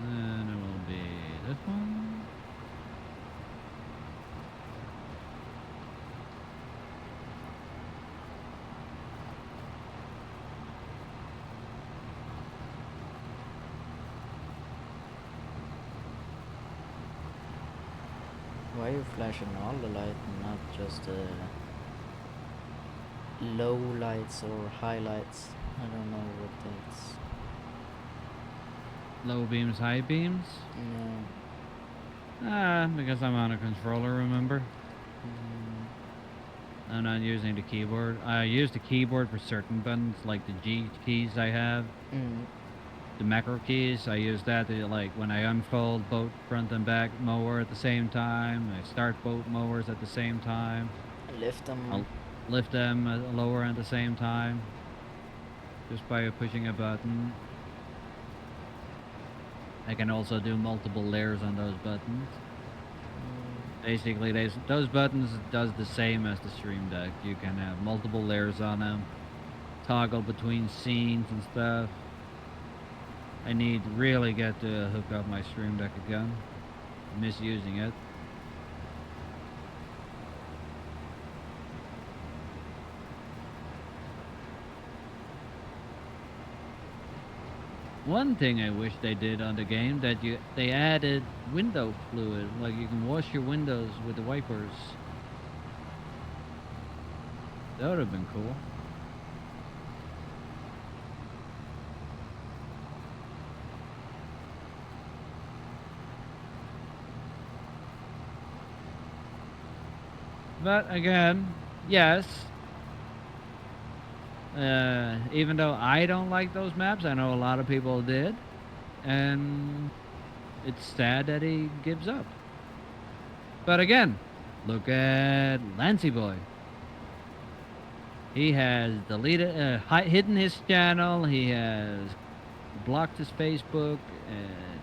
Then it will be this one. Why are you flashing all the light and not just low lights or highlights? I don't know what that's. Low beams, high beams. No. Because I'm on a controller, remember? I'm not using the keyboard. I use the keyboard for certain buttons, like the G keys I have. The macro keys, I use that to, like, when I unfold both front and back mower at the same time. I start both mowers at the same time. Lift them. I'll lift them lower at the same time. Just by pushing a button. I can also do multiple layers on those buttons. Basically, those buttons does the same as the Stream Deck. You can have multiple layers on them, toggle between scenes and stuff. I need to really get to hook up my Stream Deck again. I'm misusing it. One thing I wish they did on the game that they added window fluid, like you can wash your windows with the wipers. That would have been cool. But again, yes. Even though I don't like those maps, I know a lot of people did. And it's sad that he gives up. But again, look at Lancey Boy. He has deleted, hidden his channel. He has blocked his Facebook and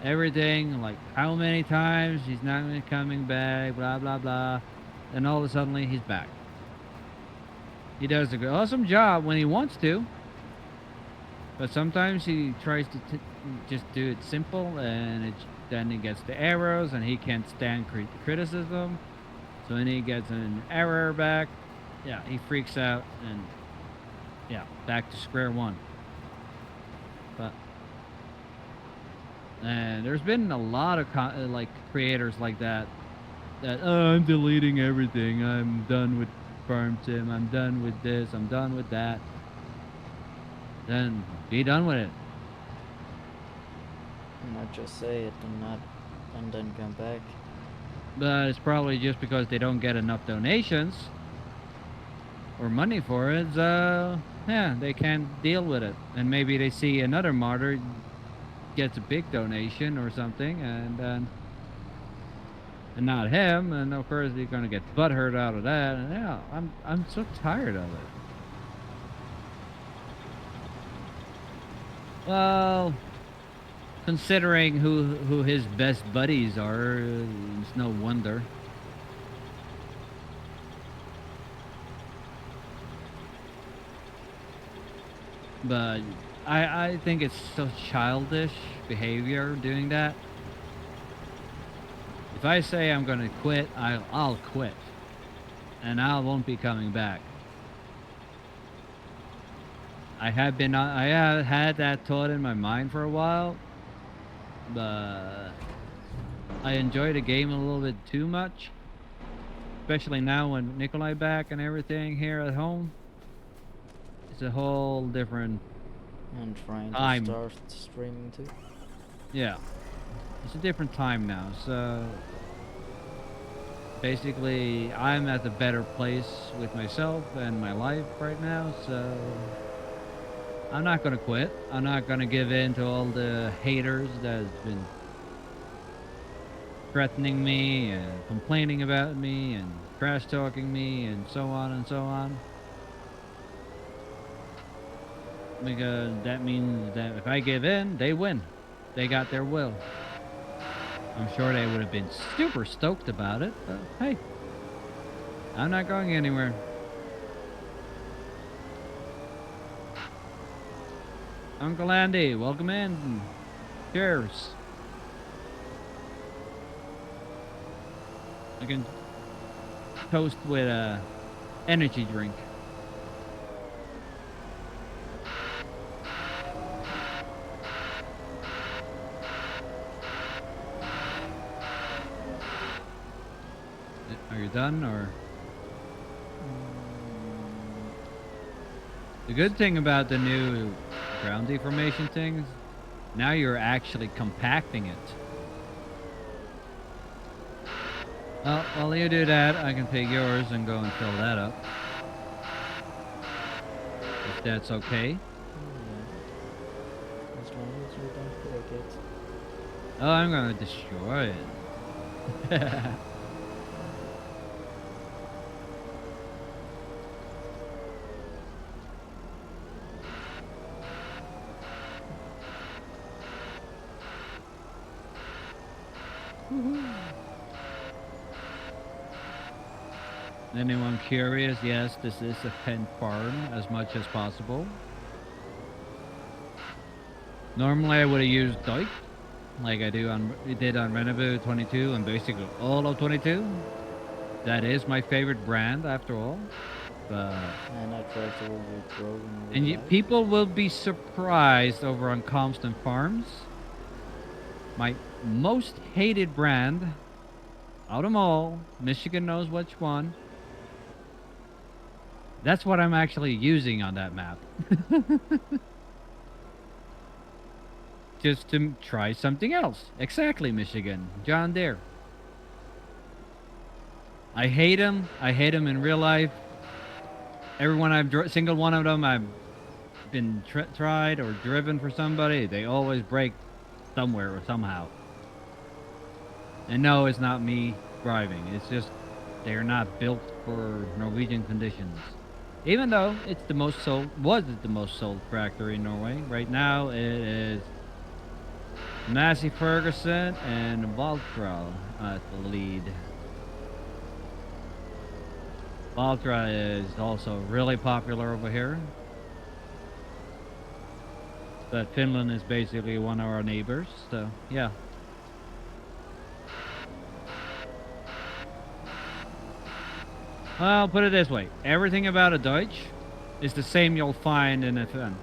everything. Like how many times he's not coming back, blah, blah, blah. And all of a sudden, he's back. He does an awesome job when he wants to. But sometimes he tries to just do it simple, and then he gets the errors, and he can't stand criticism. So when he gets an error back, yeah, he freaks out, and yeah, back to square one. But and there's been a lot of like creators like that. I'm deleting everything. I'm done with Farm Sim. I'm done with this. I'm done with that. then be done with it. Not just say it and not, and then come back. But it's probably just because they don't get enough donations or money for it. So yeah, they can't deal with it, and maybe they see another martyr gets a big donation or something, and not him, and of course they're gonna get butthurt out of that. And yeah, I'm so tired of it. Well, considering who his best buddies are, it's no wonder. But I think it's so childish behavior doing that. If I say I'm gonna quit, I'll quit, and I won't be coming back. I have had that thought in my mind for a while, but I enjoy the game a little bit too much, especially now when Nikolai back and everything here at home. It's a whole different And trying to time. start streaming too. Yeah, it's a different time now. So basically, I'm at a better place with myself and my life right now. So I'm not gonna quit. I'm not gonna give in to all the haters that's been threatening me and complaining about me and trash talking me and so on and so on. Because that means that if I give in, they win. They got their will. I'm sure they would have been super stoked about it, but hey, I'm not going anywhere. Uncle Andy, welcome in. Cheers. I can toast with a energy drink. Are you done, or? The good thing about the new ground deformation things, now you're actually compacting it. Well, while you do that, I can take yours and go and fill that up. If that's okay. Yeah. As long as you don't break it. Oh, I'm gonna destroy it. Anyone curious? Yes, this is a pen farm as much as possible. Normally I would have used Deutsch, like I did on Renavu 22 and basically all of 22. That is my favorite brand after all. But And I try to overgrow in and real life. people will be surprised over on Constant Farms. My most hated brand out of them all, Michigan knows which one. That's what I'm actually using on that map. Just to try something else. Exactly, Michigan. John Deere. I hate him. I hate him in real life. Everyone single one of them I've been tried or driven for somebody, they always break somewhere or somehow. And no, it's not me driving. It's just they're not built for Norwegian conditions. Even though it's the most sold, the most sold tractor in Norway. Right now it is Massey Ferguson and Valtra at the lead. Valtra is also really popular over here. But Finland is basically one of our neighbors, so yeah. Well, put it this way. Everything about a Deutsch is the same you'll find in a Fendt.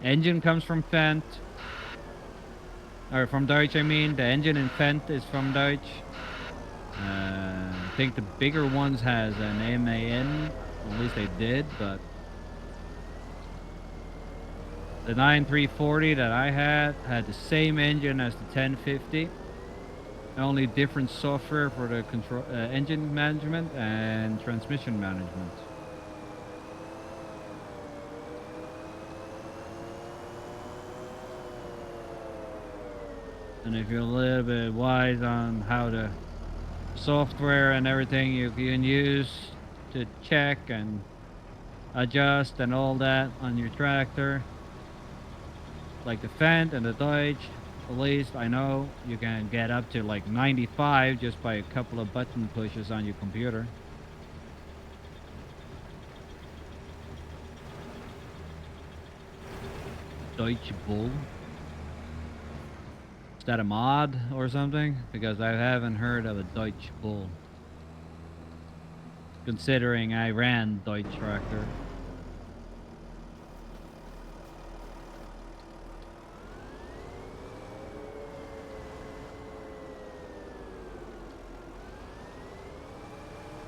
Engine comes from Fendt. Or from Deutsch, I mean. The engine in Fendt is from Deutsch. I think the bigger ones has an MAN. At least they did, but The 9340 that I had the same engine as the 1050. Only different software for the control, engine management and transmission management. And if you're a little bit wise on how the software and everything you can use to check and adjust and all that on your tractor, like the Fendt and the Deutsch, at least I know you can get up to like 95 just by a couple of button pushes on your computer. Deutsche Bull. Is that a mod or something? Because I haven't heard of a Deutsche Bull. Considering I ran Deutsche tractor.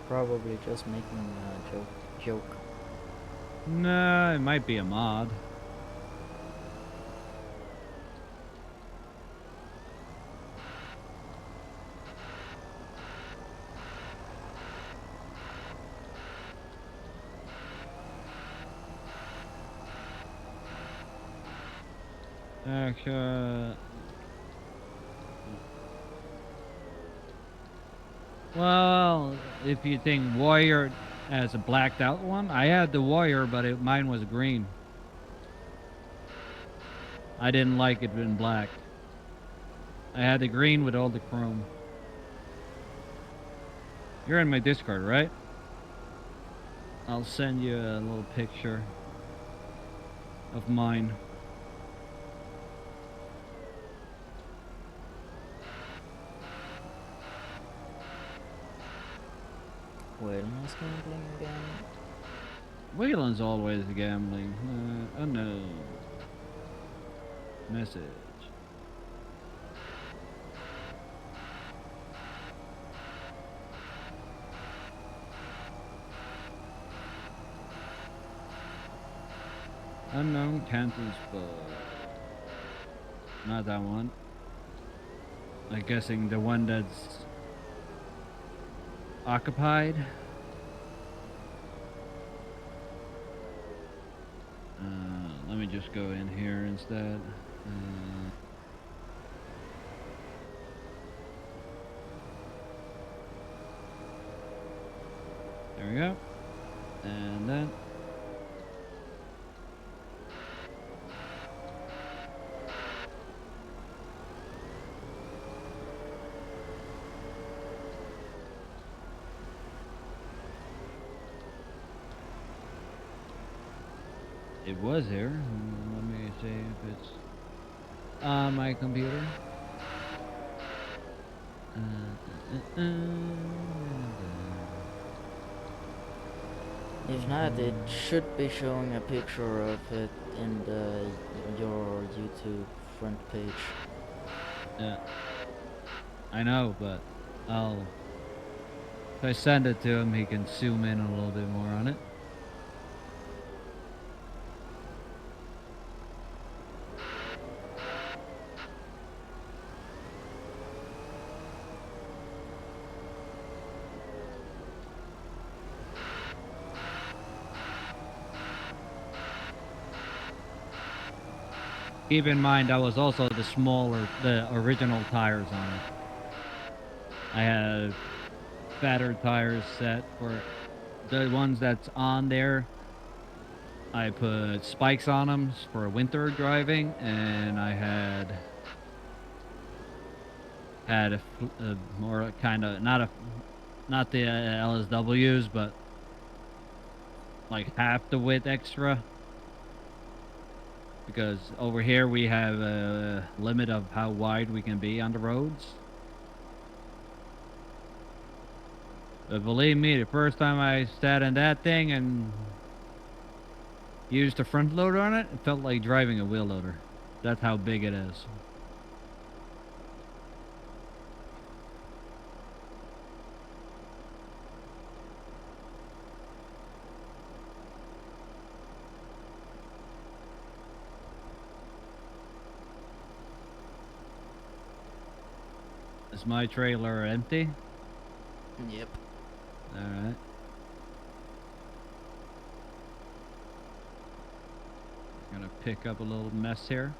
Probably just making a joke. No, it might be a mod. Actually, well, if you think Warrior as a blacked out one, I had the Warrior, but mine was green. I didn't like it in black. I had the green with all the chrome. You're in my Discord, right? I'll send you a little picture of mine. Wait, am I gambling again? Whelan's always gambling. Oh no. Message. Unknown cancels, but not that one. I'm guessing the one that's occupied. Let me just go in here instead. There we go. And then it was here. Let me see if it's on my computer. If not, it should be showing a picture of it in your YouTube front page. Yeah, I know, but if I send it to him, he can zoom in a little bit more on it. Keep in mind, that was also the original tires on it. I had fatter tires set for the ones that's on there. I put spikes on them for winter driving, and I had a more kind of not the LSWs, but like half the width extra. Because over here we have a limit of how wide we can be on the roads. But believe me, the first time I sat in that thing and used the front loader on it, it felt like driving a wheel loader. That's how big it is. Is my trailer empty? Yep. Alright. Gonna pick up a little mess here.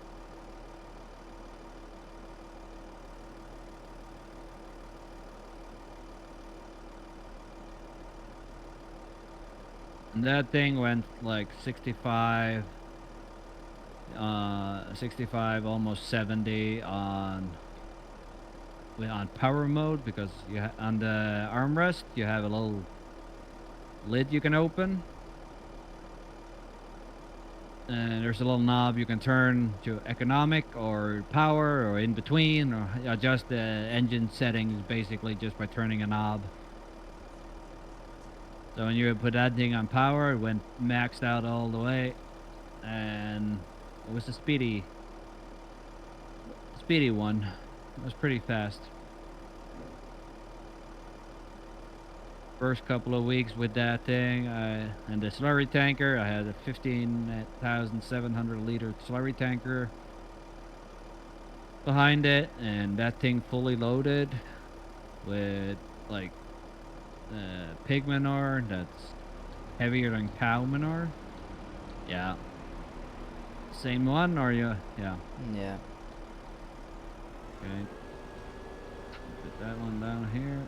And that thing went like 65, 65, almost 70 on power mode, because on the armrest you have a little lid you can open, and there's a little knob you can turn to economic or power or in between, or adjust the engine settings basically just by turning a knob. So when you put that thing on power, it went maxed out all the way, and it was a speedy one. It was pretty fast. First couple of weeks with that thing, and the slurry tanker, I had a 15,700 liter slurry tanker behind it, and that thing fully loaded with like pig manure that's heavier than cow manure. Yeah. Same one, or yeah? Yeah. Okay. Put that one down here.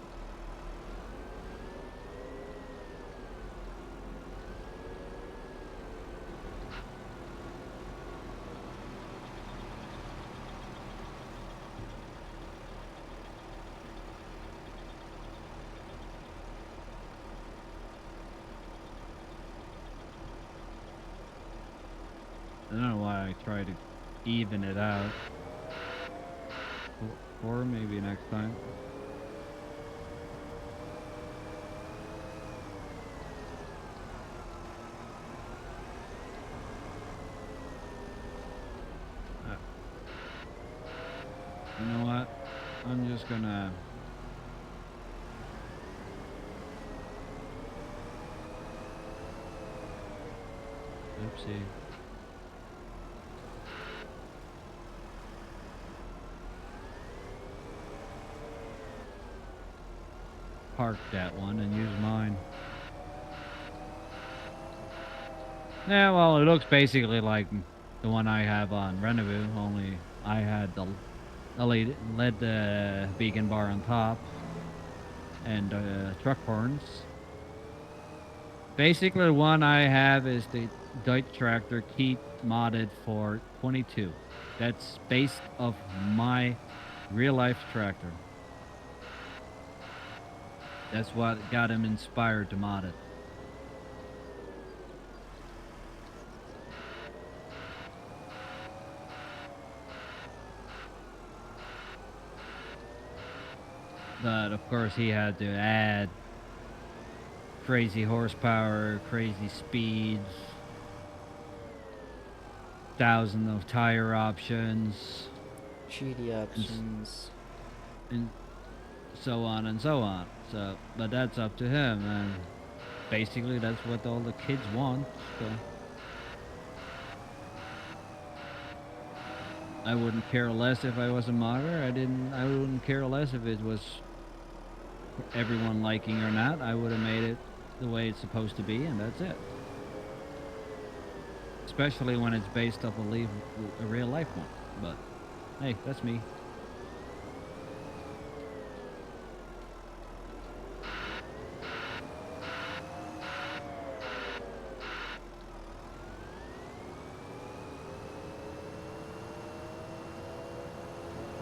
I don't know why I try to even it out. Or maybe next time. You know what? I'm just gonna... Oopsie. Park that one and use mine. Yeah, well, it looks basically like the one I have on Rendezvous, only I had the LED beacon bar on top and truck horns. Basically, the one I have is the Deutsch tractor key modded for 22. That's based off my real life tractor. That's what got him inspired to mod it. But of course he had to add crazy horsepower, crazy speeds, thousands of tire options, Cheaty options. and so on and so on. So, but that's up to him, and basically that's what all the kids want. So I wouldn't care less if I was a modder. I wouldn't care less if it was everyone liking or not. I would have made it the way it's supposed to be, and that's it. Especially when it's based off a real life one. But hey, that's me.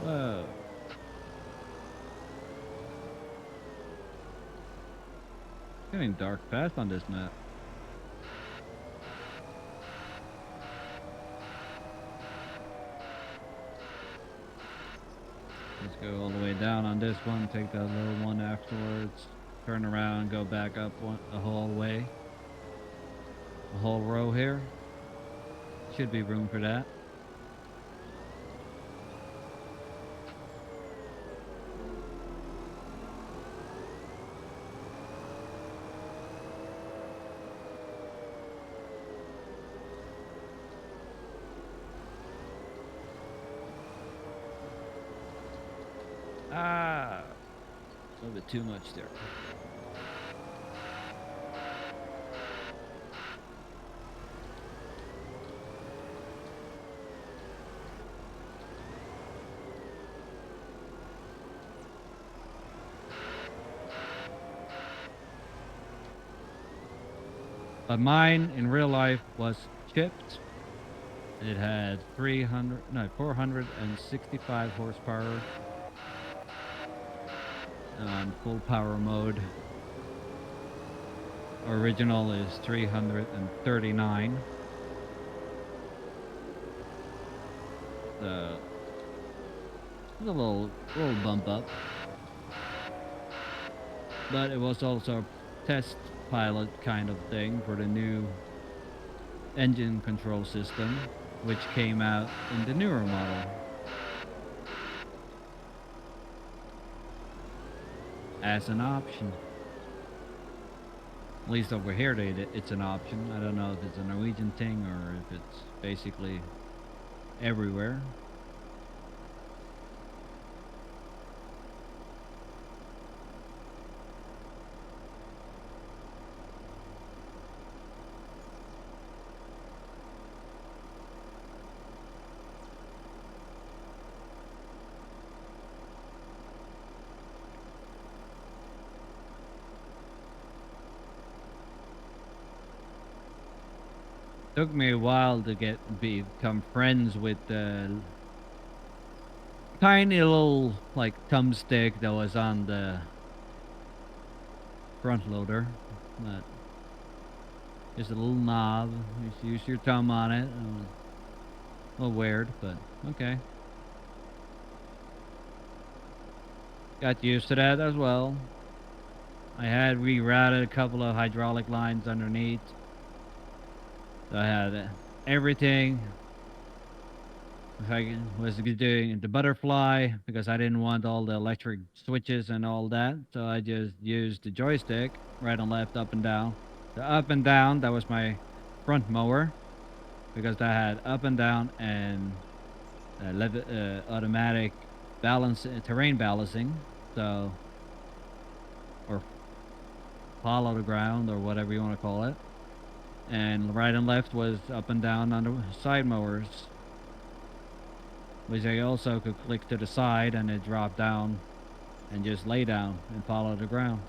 Whoa. Getting dark fast on this map. Let's go all the way down on this one, take that little one afterwards, turn around, go back up the whole way. The whole row here. Should be room for that. Ah! little bit too much there. But mine in real life was chipped. It had 465 horsepower on full power mode. Original is 339. So it's a little bump up. But it was also a test pilot kind of thing for the new engine control system, which came out in the newer model as an option. At least over here, it's an option. I don't know if it's a Norwegian thing or if it's basically everywhere. Took me a while to become friends with the tiny little like thumbstick that was on the front loader. But just a little knob. Just use your thumb on it. A little weird, but okay. Got used to that as well. I had rerouted a couple of hydraulic lines underneath. So I had everything. I was doing the butterfly because I didn't want all the electric switches and all that. So I just used the joystick, right and left, up and down. The up and down, that was my front mower because that had up and down and automatic balance, terrain balancing. So, or follow the ground or whatever you want to call it. And right and left was up and down on the side mowers, which I also could click to the side and it dropped down and just lay down and follow the ground.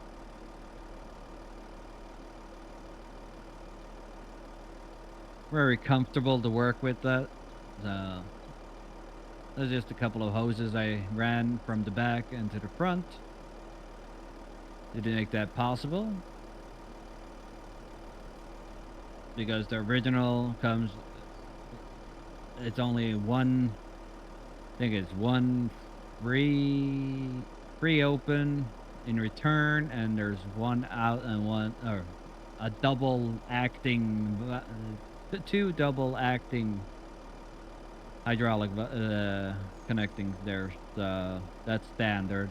Very comfortable to work with that. There's just a couple of hoses I ran from the back into the front to make that possible. Because the original comes, it's only one, I think it's one free open in return, and there's one out and one, or a double acting, two double acting hydraulic connecting there. So that's standard.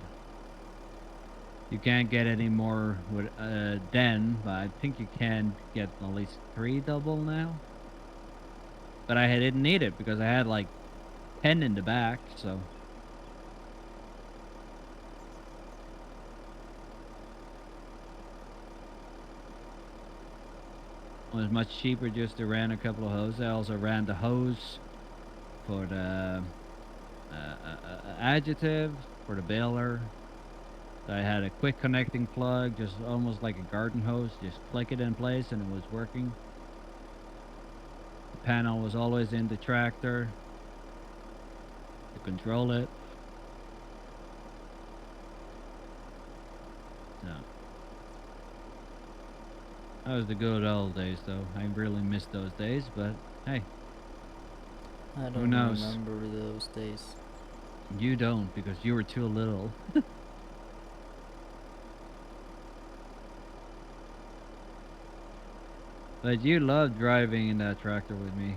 You can't get any more with Den, but I think you can get at least 3 double now. But I didn't need it because I had like 10 in the back, so. It was much cheaper just to run a couple of hoses. I also ran the hose for the additive, for the baler. I had a quick connecting plug, just almost like a garden hose. Just click it in place and it was working. The panel was always in the tractor to control it. So that was the good old days, though. I really miss those days, but hey, I who don't knows? remember those days. You don't, because you were too little. But you loved driving in that tractor with me.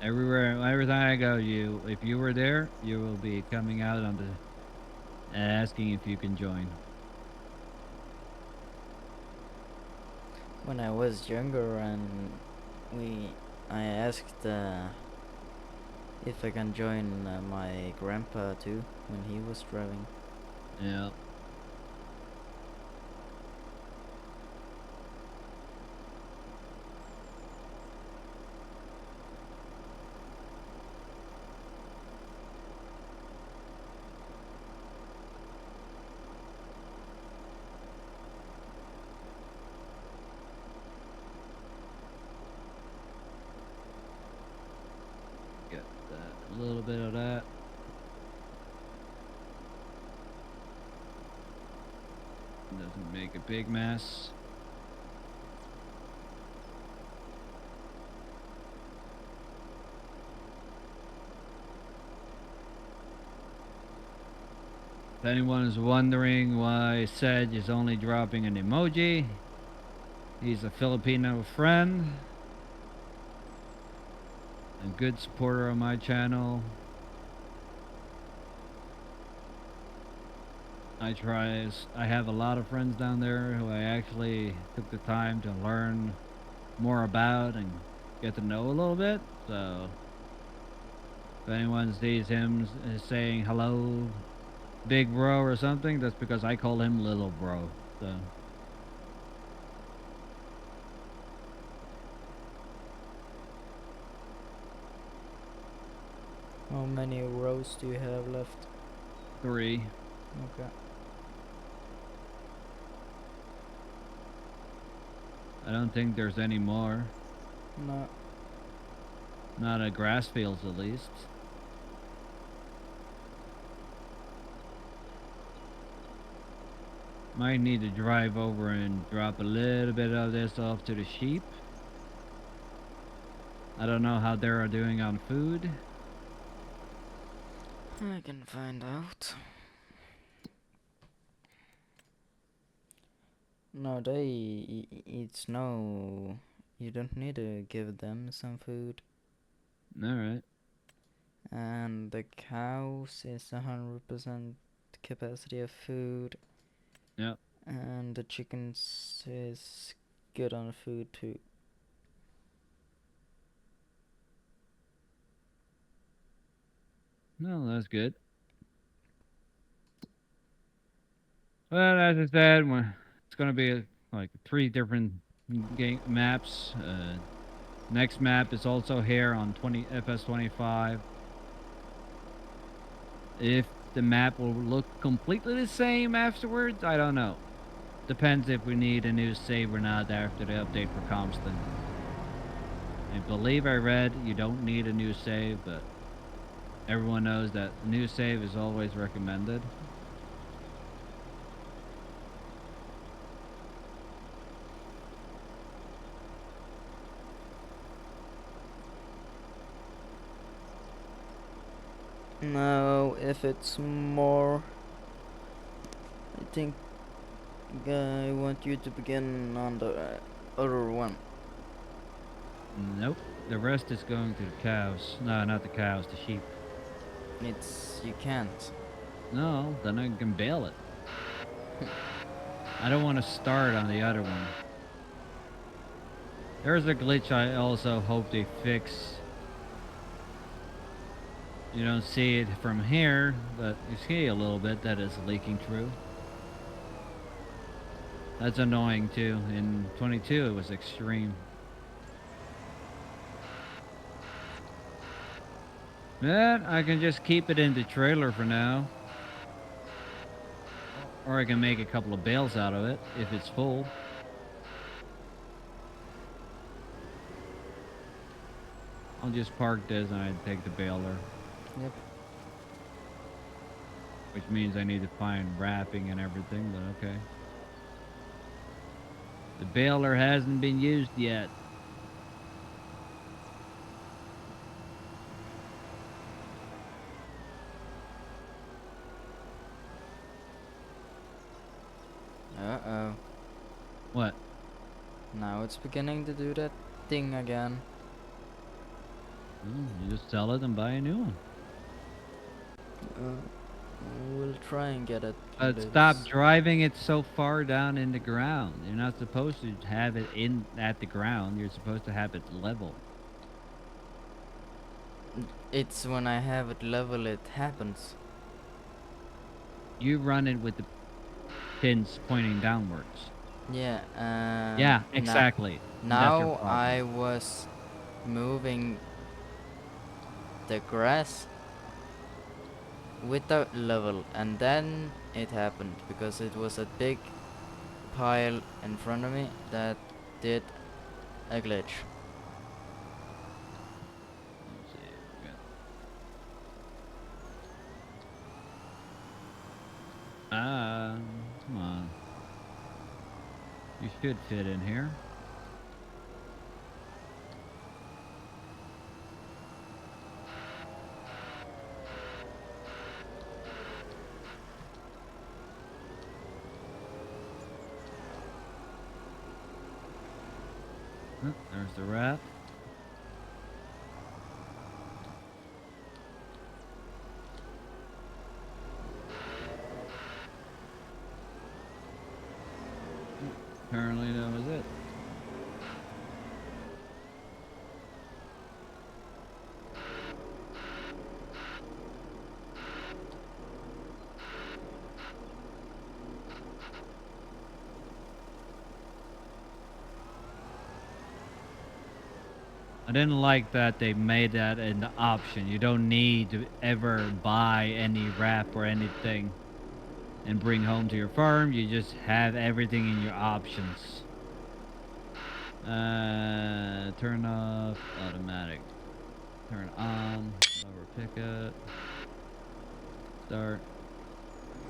Every time I go, if you were there, you will be coming out on the asking if you can join. When I was younger and I asked if I can join my grandpa too when he was driving. Yeah. Get that. A little bit of that. Doesn't make a big mess. If anyone is wondering why Sedge is only dropping an emoji, he's a Filipino friend, a good supporter of my channel. I have a lot of friends down there who I actually took the time to learn more about and get to know a little bit. So if anyone sees him saying hello, big bro or something, that's because I call him little bro. So How many rows do you have left? 3. Okay. I don't think there's any more. No. Not at grass fields, at least. Might need to drive over and drop a little bit of this off to the sheep. I don't know how they are doing on food. I can find out. No, it's no. You don't need to give them some food. Alright. And the cows is 100% capacity of food. Yep. And the chickens is good on food too. No, that's good. Well, as I said, it's going to be like 3 different game maps. Next map is also here on FS25. If the map will look completely the same afterwards, I don't know. Depends if we need a new save or not after the update for Comston. I believe I read you don't need a new save, but everyone knows that a new save is always recommended. Now, if it's more, I think I want you to begin on the other one. Nope. The rest is going to the cows. No, not the cows, the sheep. You can't. No, then I can bail it. I don't want to start on the other one. There's a glitch I also hope they fix. You don't see it from here, but you see a little bit that it's leaking through. That's annoying too. In 22 it was extreme. But I can just keep it in the trailer for now. Or I can make a couple of bales out of it if it's full. I'll just park this and I take the baler. Yep. Which means I need to find wrapping and everything, but okay. The baler hasn't been used yet. Uh-oh. What? Now it's beginning to do that thing again. You just sell it and buy a new one. We'll try and get it. But stop driving it so far down in the ground. You're not supposed to have it at the ground. You're supposed to have it level. It's when I have it level, it happens. You run it with the pins pointing downwards. Yeah, Yeah, now, exactly. That's your now problem. I was moving the grass with the level, and then it happened because it was a big pile in front of me that did a glitch. Let's see. We got- come on. You should fit in here. There's the rat. Apparently that was it. I didn't like that they made that an option. You don't need to ever buy any wrap or anything and bring home to your farm. You just have everything in your options. Turn off automatic. Turn on lower pickup. Start.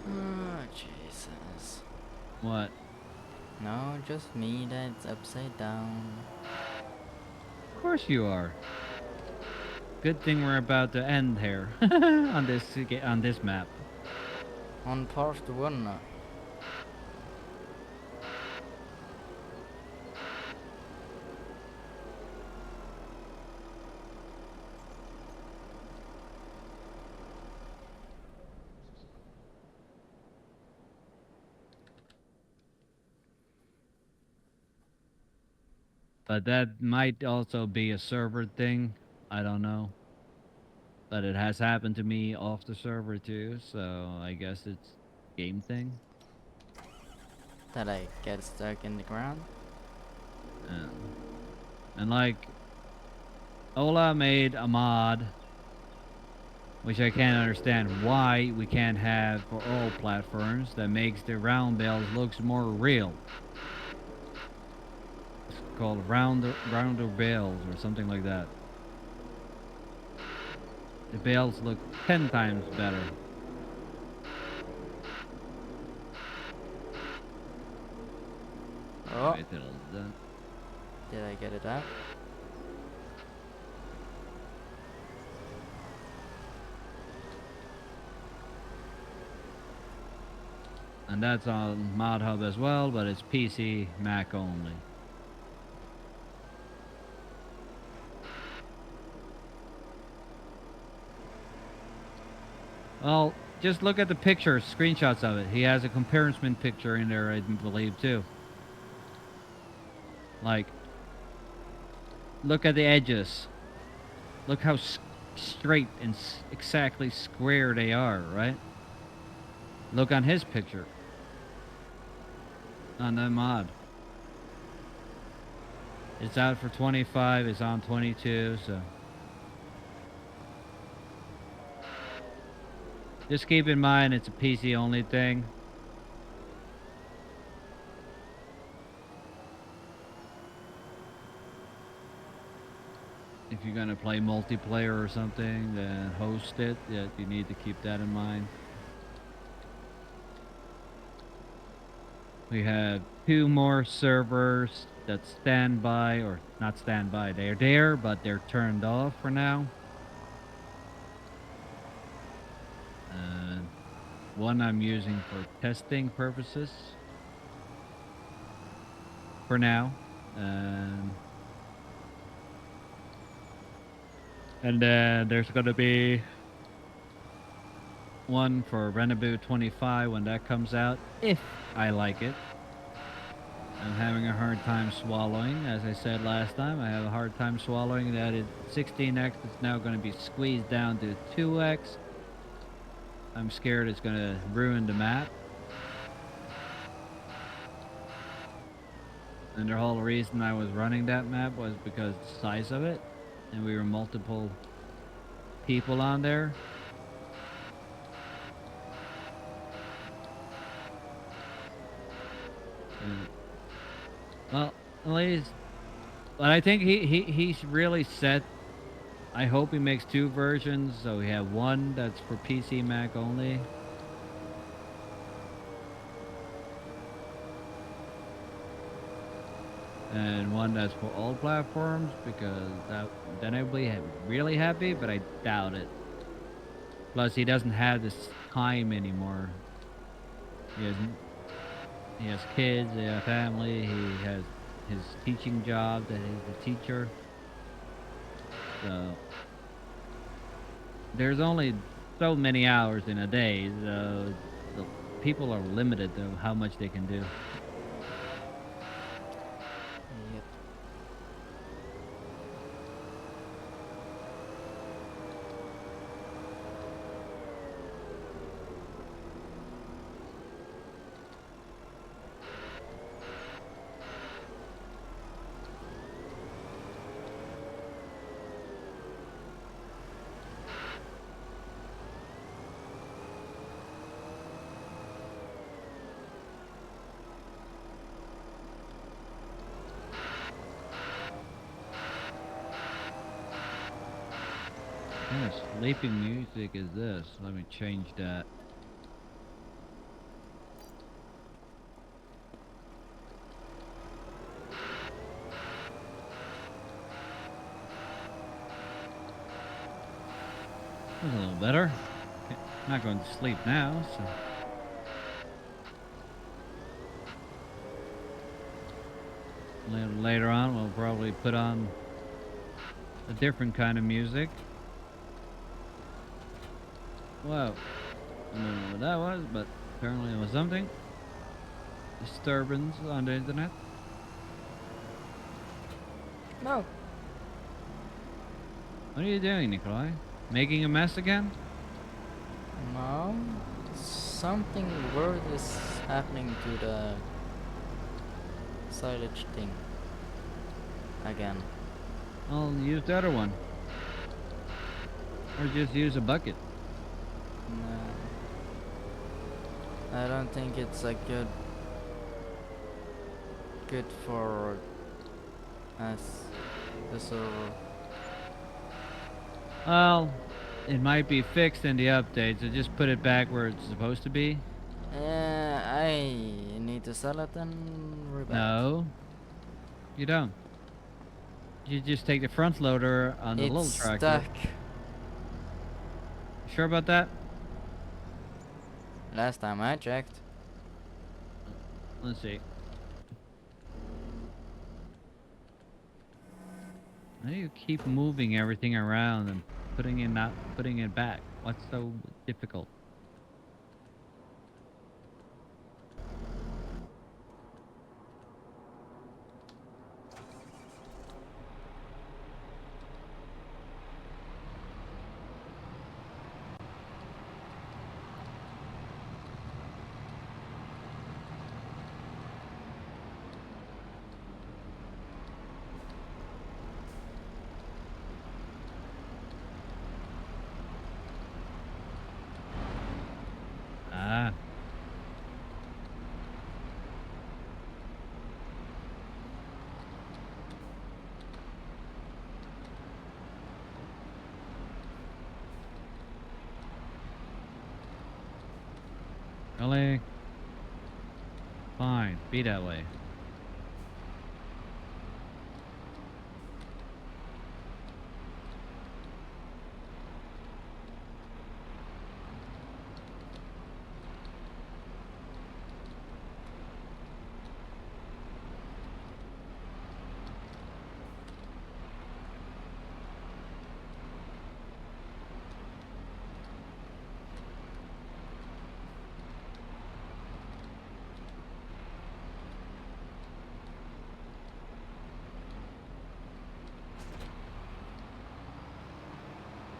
Oh, Jesus. What? No, just me that's upside down. Of course you are. Good thing we're about to end here on this map. On part 1. But that might also be a server thing. I don't know. But it has happened to me off the server too, so I guess it's game thing. That I get stuck in the ground. Um, and like Ola made a mod, which I can't understand why we can't have for all platforms, that makes the round bells looks more real. It's called rounder bells or something like that. The bells look 10 times better. Oh, Wait till it's done. did I get it out? And that's on Mod Hub as well, but it's PC, Mac only. Well, just look at the pictures, screenshots of it. He has a comparison picture in there, I believe, too. Like, look at the edges. Look how straight and exactly square they are, right? Look on his picture. On the mod. It's out for 25, it's on 22, so. Just keep in mind it's a PC only thing. If you're gonna play multiplayer or something, then host it. Yeah, you need to keep that in mind. We have 2 more servers that stand by, or not stand by. They're there, but they're turned off for now. And one I'm using for testing purposes for now. And then there's gonna be one for Renaboo 25 when that comes out, if I like it. I'm having a hard time swallowing. As I said last time, I have a hard time swallowing that 16x is now going to be squeezed down to 2x. I'm scared it's going to ruin the map. And the whole reason I was running that map was because the size of it. And we were multiple people on there. Well, at least, but I think he's really set. I hope he makes 2 versions, so we have one that's for PC Mac only. And one that's for all platforms, because then I'll be really happy, but I doubt it. Plus, he doesn't have this time anymore. He has kids, he has family, he has his teaching job that he's a teacher. So there's only so many hours in a day, so the people are limited to how much they can do. Yep. What kind of sleeping music is this? Let me change that. That's a little better. I'm not going to sleep now, so. Later on, we'll probably put on a different kind of music. Whoa. I don't know what that was, but apparently it was something. Disturbance on the internet. No. What are you doing, Nikolai? Making a mess again? No. Something weird is happening to the silage thing. Again. I'll use the other one. Or just use a bucket. No. I don't think it's a good for us, the server. Well, it might be fixed in the update, so just put it back where it's supposed to be. I need to sell it and rebuy it. No, you don't. You just take the front loader on the little It's tractor. stuck. Sure about that? Last time I checked. Let's see. How do you keep moving everything around and putting it back? What's so difficult? Ah. Really? Fine, be that way.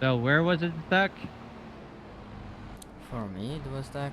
So where was it stuck? For me, it was stuck.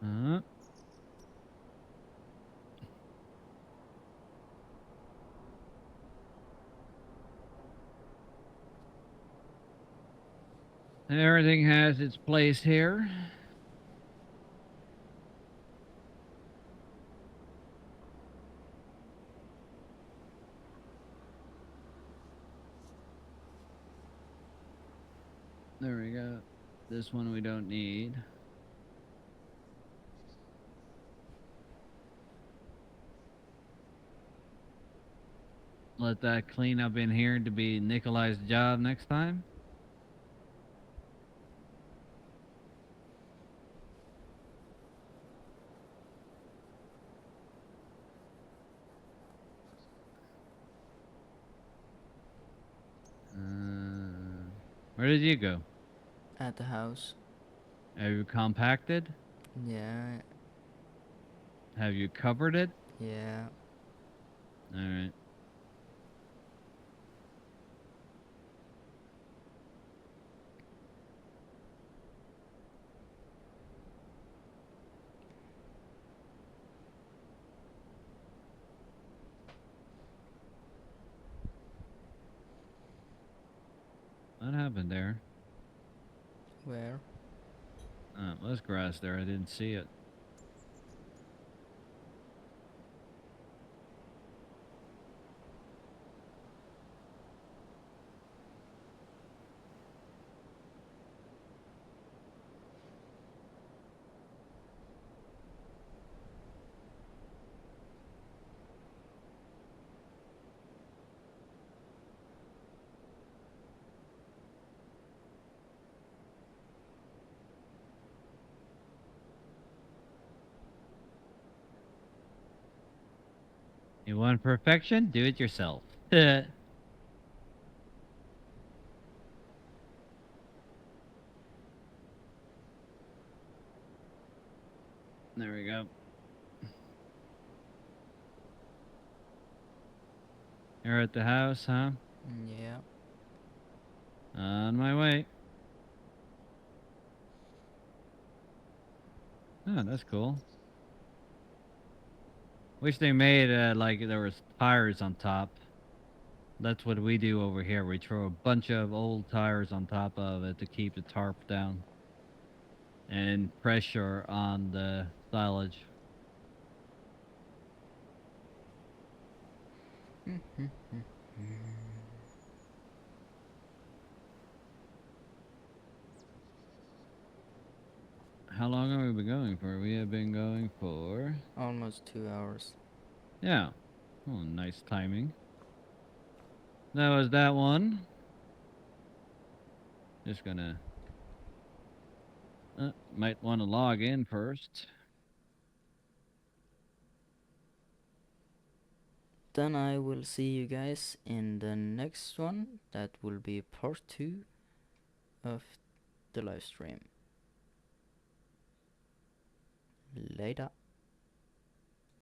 Uh, Everything has its place here. There we go. This one we don't need. Let that clean up in here to be Nikolai's job next time. Where did you go? At the house. Have you compacted? Yeah, Have you covered it? yeah. Alright. What happened there? Where? Oh, it was grass there. I didn't see it. You want perfection? Do it yourself. There we go. You're at the house, huh? Yeah. On my way. Oh, that's cool. Wish they made like there was tires on top. That's what we do over here. We throw a bunch of old tires on top of it to keep the tarp down and pressure on the silage. How long have we been going for? We have been going for... Almost 2 hours. Yeah. Oh, nice timing. That was that one. Just gonna... might want to log in first. Then I will see you guys in the next one. That will be part 2 of the live stream. Later.